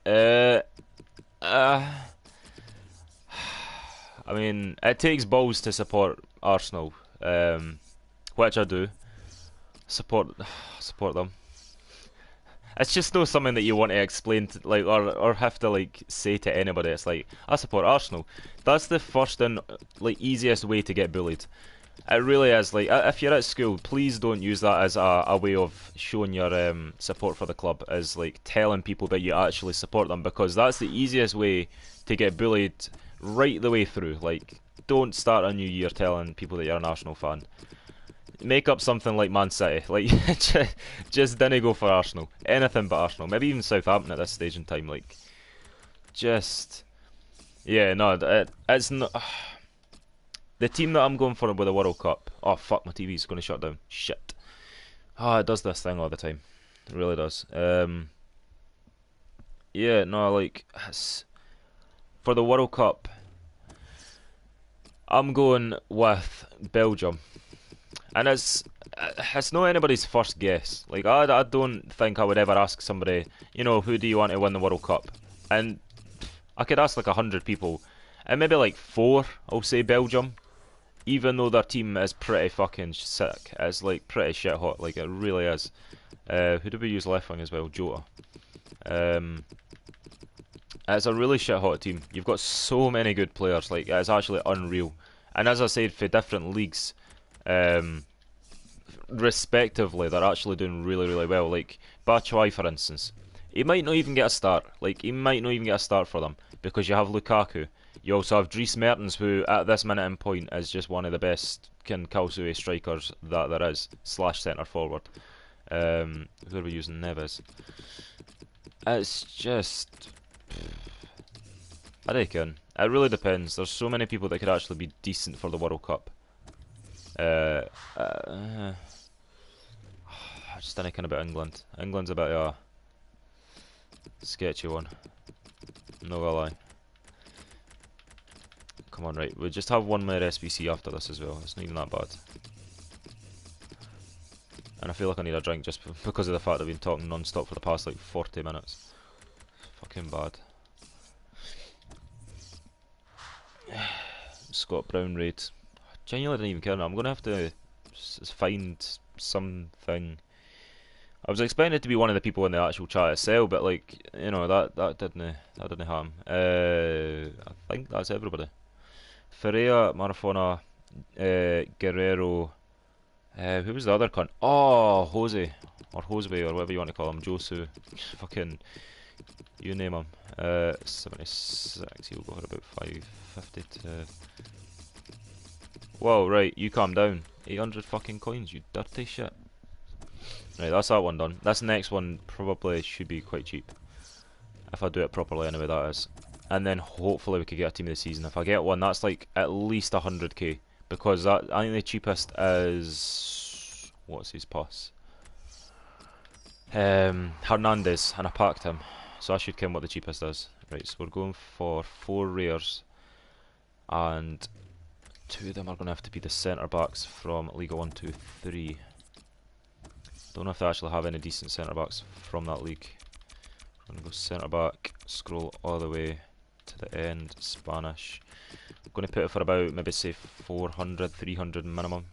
I mean, it takes balls to support Arsenal, which I do. Support them. It's just not something that you want to explain to, like, or have to like say to anybody. It's like, I support Arsenal. That's the first and like easiest way to get bullied. It really is. Like, if you're at school, please don't use that as a way of showing your support for the club, as like telling people that you actually support them, because that's the easiest way to get bullied right the way through. Like, don't start a new year telling people that you're an Arsenal fan. Make up something like Man City. Like, just didn't go for Arsenal. Anything but Arsenal. Maybe even Southampton at this stage in time. Like, just... yeah, no, it's not... the team that I'm going for with the World Cup... oh, fuck, my TV's going to shut down. Shit. Oh, it does this thing all the time. It really does. Yeah, no, like... for the World Cup, I'm going with Belgium. And it's not anybody's first guess. Like, I don't think I would ever ask somebody, you know, who do you want to win the World Cup? And I could ask like 100 people, and maybe like 4 will say Belgium, even though their team is pretty fucking sick. It's like pretty shit hot, like it really is. Who did we use left wing as well? Jota. It's a really shit hot team. You've got so many good players, like it's actually unreal. And as I said, for different leagues, respectively, they're actually doing really, really well. Like Batshuayi, for instance, he might not even get a start. Like, he might not even get a start for them, because you have Lukaku. You also have Dries Mertens, who at this minute in point is just one of the best Calcium strikers that there is, / centre forward. Who are we using? Neves. It's just... I reckon. It really depends. There's so many people that could actually be decent for the World Cup. I just didn't think about England. England's a bit of a sketchy one. No gonna lie. Come on, right. We just have one more SBC after this as well. It's not even that bad. And I feel like I need a drink just because of the fact I've been talking non-stop for the past like 40 minutes. Fucking bad. Scott Brown raid. Genuinely didn't even care now. I'm gonna have to find something. I was expecting it to be one of the people in the actual chat itself, but like, you know, that didn't happen. I think that's everybody. Ferreira, Marafona, Guerrero. Who was the other cunt? Oh, Jose or Joseway or whatever you want to call him. Josu. Fucking, you name him. 76. He'll go for about 550 to. Whoa, right, you calm down. 800 fucking coins, you dirty shit. Right, that's that one done. This next one probably should be quite cheap. If I do it properly anyway, that is. And then hopefully we could get a team of the season. If I get one, that's like at least 100k. Because that, I think the cheapest is... what's his pass? Hernandez, and I packed him. So I should count what the cheapest is. Right, so we're going for 4 rares. And 2 of them are going to have to be the centre backs from Liga 1, 2, 3. Don't know if they actually have any decent centre backs from that league. I'm going to go centre back, scroll all the way to the end, Spanish. I'm going to put it for about, maybe say 400, 300 minimum.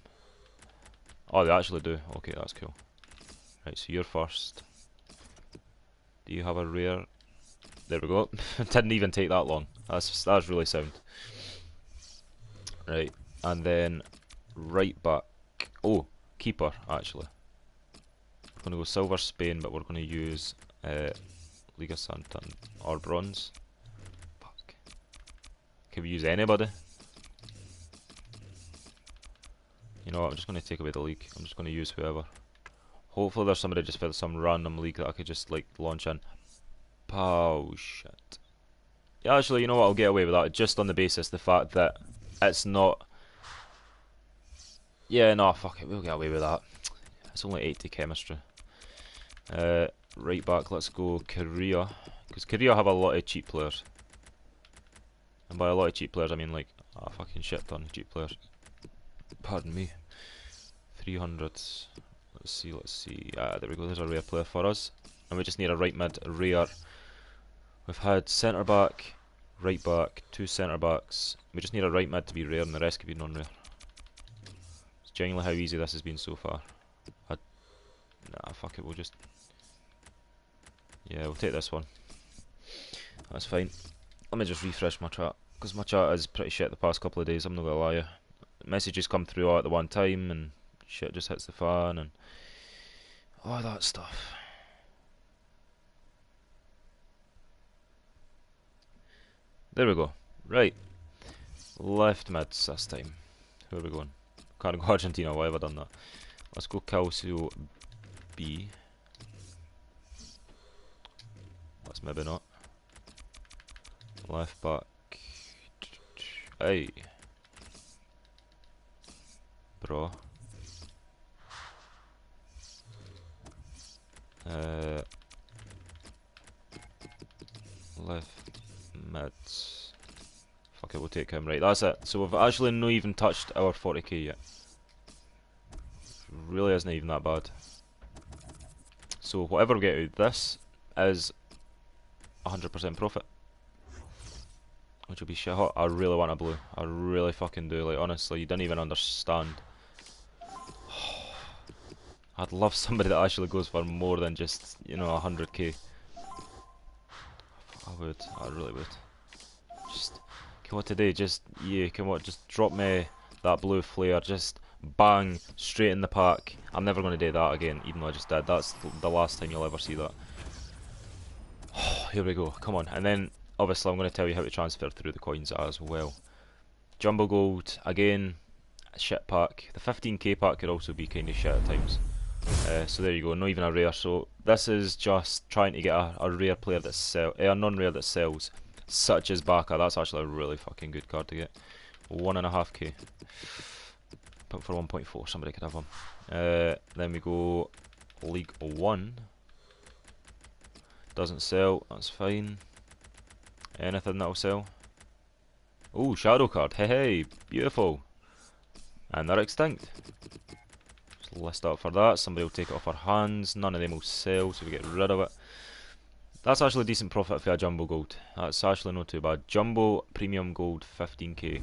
Oh, they actually do. Okay, that's cool. Right, so you're first. Do you have a rare? There we go. Didn't even take that long. That's really sound. Right, and then right back. Oh, keeper actually. We're going to go silver Spain, but we're going to use Liga Santander or bronze. Fuck. Can we use anybody? You know what, I'm just going to take away the league. I'm just going to use whoever. Hopefully there's somebody just for some random league that I could just like launch in. Oh shit. Yeah, actually, you know what, I'll get away with that just on the basis the fact that it's not. Yeah, no, fuck it, we'll get away with that. It's only 80 chemistry. Right back, let's go Korea. Because Korea have a lot of cheap players. And by a lot of cheap players, I mean like a fucking shit ton of cheap players. Pardon me. 300. Let's see. There we go, there's a rare player for us. And we just need a right mid, a rare. We've had centre back, right back, 2 centre backs. We just need a right mid to be rare and the rest could be non-rare. It's genuinely how easy this has been so far. Nah, fuck it, we'll just. Yeah, we'll take this one. That's fine. Let me just refresh my chat, because my chat is pretty shit the past couple of days, I'm not gonna lie. Messages come through all at the one time, and shit just hits the fan, and all that stuff. There we go. Right. Left mids this time. Who are we going? Can't go Argentina, why have I done that? Let's go Calcio B. Let's maybe not. Left back. Hey. Bro. Left mids. Fuck it, we'll take him. Right, that's it. So we've actually not even touched our 40k yet. Really isn't even that bad. So whatever we get out of this is 100% profit. Which will be shit hot. I really want a blue. I really fucking do. Like, honestly, you didn't even understand. I'd love somebody that actually goes for more than just, you know, 100k. I would. I really would. Just, come on today, just, yeah, come on, just drop me that blue flare, just bang, straight in the pack. I'm never going to do that again, even though I just did. That's the last time you'll ever see that. Here we go, come on. And then, obviously, I'm going to tell you how to transfer through the coins as well. Jumbo Gold, again, shit pack. The 15k pack could also be kind of shit at times. So there you go, not even a rare. So this is just trying to get a rare player that a non-rare that sells, such as Baka. That's actually a really fucking good card to get. 1.5k. But for 1.4, somebody could have him. Then we go League 1. Doesn't sell, that's fine. Anything that'll sell. Oh, shadow card. Hey, hey, beautiful. And they're extinct. List up for that. Somebody will take it off our hands. None of them will sell, so we get rid of it. That's actually decent profit for a jumbo gold. That's actually not too bad. Jumbo premium gold 15k.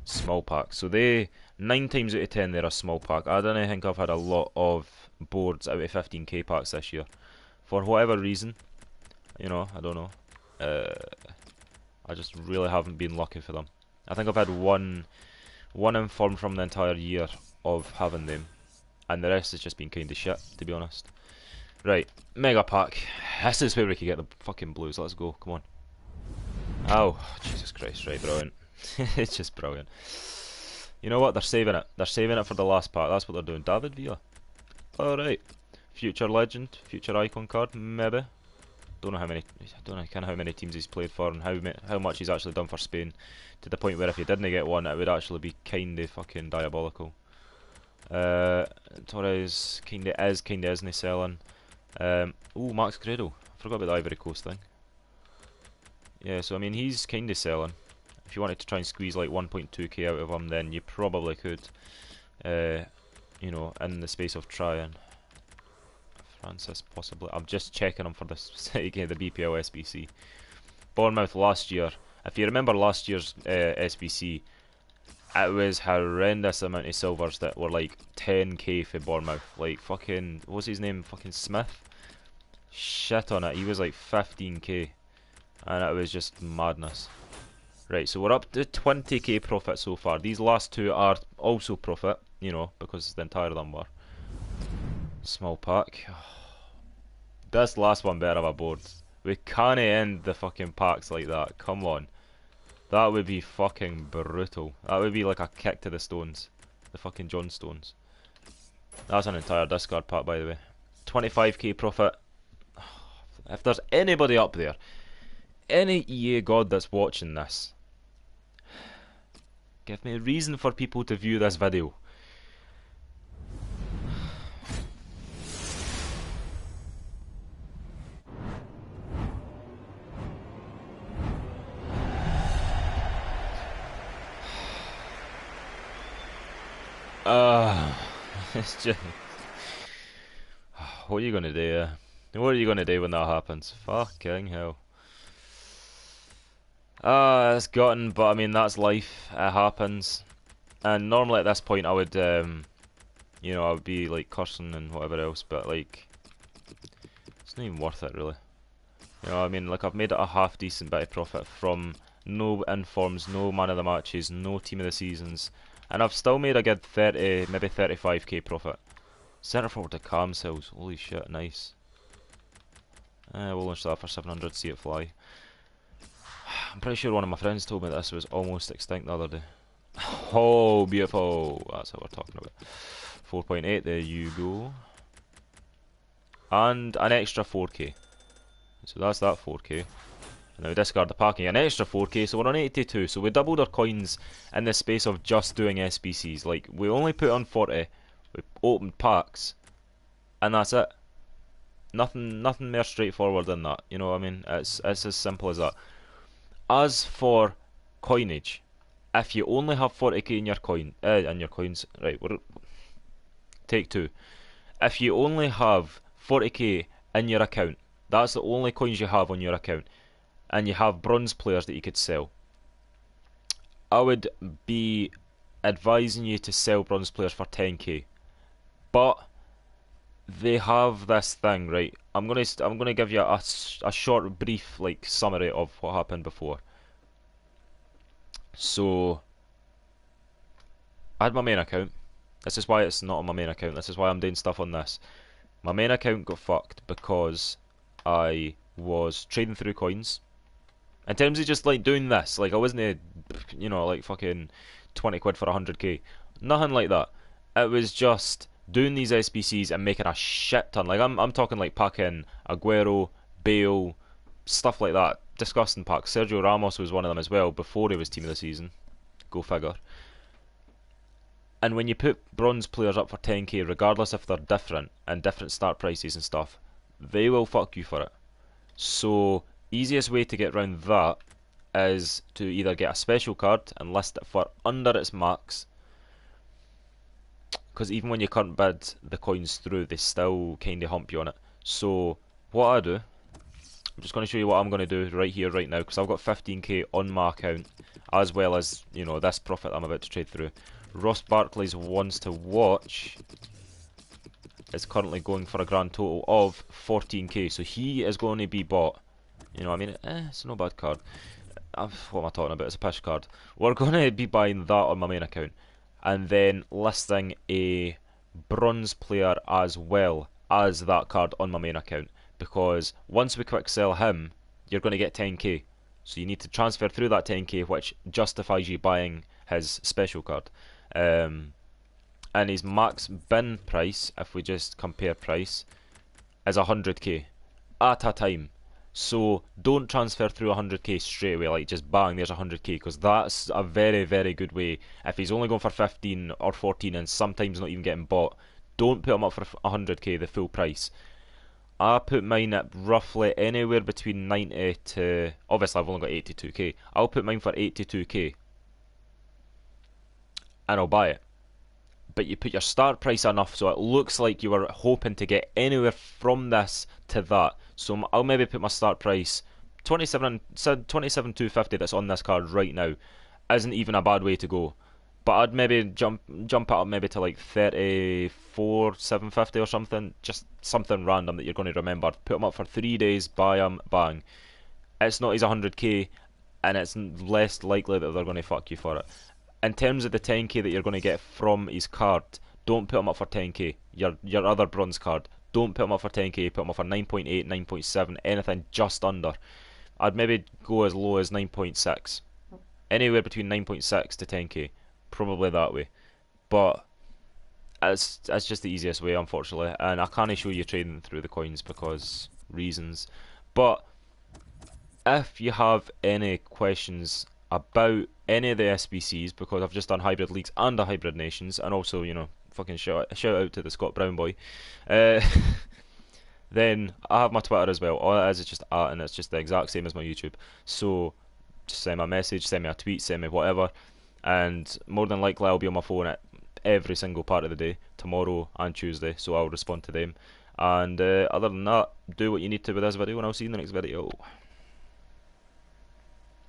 Small pack. So they 9 times out of 10 they're a small pack. I don't think I've had a lot of boards out of 15k packs this year. For whatever reason. You know, I don't know. I just really haven't been lucky for them. I think I've had one inform from the entire year of having them. And the rest has just been kind of shit, to be honest. Right, mega pack. This is where we can get the fucking blues. Let's go, come on. Oh, Jesus Christ, right, brilliant. It's just brilliant. You know what, they're saving it. They're saving it for the last pack. That's what they're doing. David Villa. Alright. Future legend, future icon card, maybe. Don't know how many. I don't know kind of how many teams he's played for and how much he's actually done for Spain. To the point where if he didn't get one, it would actually be kind of fucking diabolical. Torres kinda isn't selling. Ooh, Max Gradle. I forgot about the Ivory Coast thing. Yeah, so I mean he's kinda selling. If you wanted to try and squeeze like 1.2k out of him, then you probably could. You know, in the space of trying. Francis possibly. I'm just checking him for the sake of the BPL SBC. Bournemouth last year. If you remember last year's SBC. It was horrendous amount of silvers that were like 10k for Bournemouth. Like fucking, what was his name? Fucking Smith? Shit on it. He was like 15k. And it was just madness. Right, so we're up to 20k profit so far. These last two are also profit, you know, because the entire of them were. Small pack. This last one better have a board. We can't end the fucking packs like that. Come on. That would be fucking brutal. That would be like a kick to the stones. The fucking John Stones. That's an entire discard pack, by the way. 25k profit. If there's anybody up there, any EA god that's watching this, give me a reason for people to view this video. It's just... What are you gonna do? What are you gonna do when that happens? Fucking hell. It's gotten, but I mean, that's life. It happens. And normally at this point I would, you know, I would be like cursing and whatever else, but like, it's not even worth it really. You know, I mean, like I've made it a half decent bit of profit from no informs, no man of the matches, no team of the seasons, and I've still made a good 30, maybe 35k profit. Centre forward to Cam Cells, holy shit, nice. We'll launch that for 700, see it fly. I'm pretty sure one of my friends told me this was almost extinct the other day. Oh, beautiful. That's what we're talking about. 4.8, there you go. And an extra 4k. So that's that 4k. And now we discard the packing, an extra 4k, so we're on 82. So we doubled our coins in the space of just doing SBCs. Like, we only put on 40, we opened packs, and that's it. Nothing more straightforward than that. You know what I mean? It's as simple as that. As for coinage, if you only have 40k in your coins, right? Take two. If you only have 40k in your account, that's the only coins you have on your account, and you have bronze players that you could sell, I would be advising you to sell bronze players for 10k. But they have this thing, right? I'm gonna give you a short, brief like summary of what happened before. So, I had my main account. This is why it's not on my main account. This is why I'm doing stuff on this. My main account got fucked because I was trading through coins. In terms of just like doing this, like I wasn't, you know, like fucking 20 quid for 100k. Nothing like that. It was just doing these SBCs and making a shit ton. Like I'm talking like packing Aguero, Bale, stuff like that. Disgusting packs. Sergio Ramos was one of them as well before he was team of the season. Go figure. And when you put bronze players up for 10k, regardless if they're different and different start prices and stuff, they will fuck you for it. So easiest way to get around that is to either get a special card and list it for under its max, because even when you can't bid the coins through, they still kind of hump you on it. So what I do, I'm just going to show you what I'm going to do right here, right now, because I've got 15k on my account, as well as, you know, this profit I'm about to trade through. Ross Barkley's wants to watch is currently going for a grand total of 14k, so he is going to be bought. You know what I mean? It's no bad card. What am I talking about? It's a pish card. We're going to be buying that on my main account, and then listing a bronze player as well as that card on my main account, because once we quick sell him, you're going to get 10k. So you need to transfer through that 10k, which justifies you buying his special card. And his max bin price, if we just compare price, is 100k at a time. So don't transfer through 100k straight away, like just bang, there's 100k, because that's a very, very good way. If he's only going for 15 or 14 and sometimes not even getting bought, don't put him up for 100k, the full price. I put mine at roughly anywhere between 90 to... Obviously I've only got 82k. I'll put mine for 82k. And I'll buy it. But you put your start price enough so it looks like you were hoping to get anywhere from this to that. So I'll maybe put my start price 27,250 that's on this card right now. Isn't even a bad way to go. But I'd maybe jump it up maybe to like 34,750 or something. Just something random that you're going to remember. Put them up for 3 days, buy them, bang. It's not his 100k. and it's less likely that they're going to fuck you for it. In terms of the 10k that you're going to get from his card, don't put him up for 10k. Your other bronze card, don't put him up for 10k. Put him up for 9.8, 9.7, anything just under. I'd maybe go as low as 9.6, anywhere between 9.6 to 10k, probably that way. But that's just the easiest way, unfortunately, and I can't show you trading through the coins because reasons. But if you have any questions about any of the SBCs, because I've just done hybrid leagues and a hybrid nations, and also, you know, fucking shout out to the Scott Brown boy, uh, then I have my Twitter as well. All it is just art, and it's just the exact same as my YouTube. So just send me a message, send me a tweet, send me whatever, and more than likely I'll be on my phone at every single part of the day, tomorrow and Tuesday, so I'll respond to them. And other than that, do what you need to with this video, and I'll see you in the next video.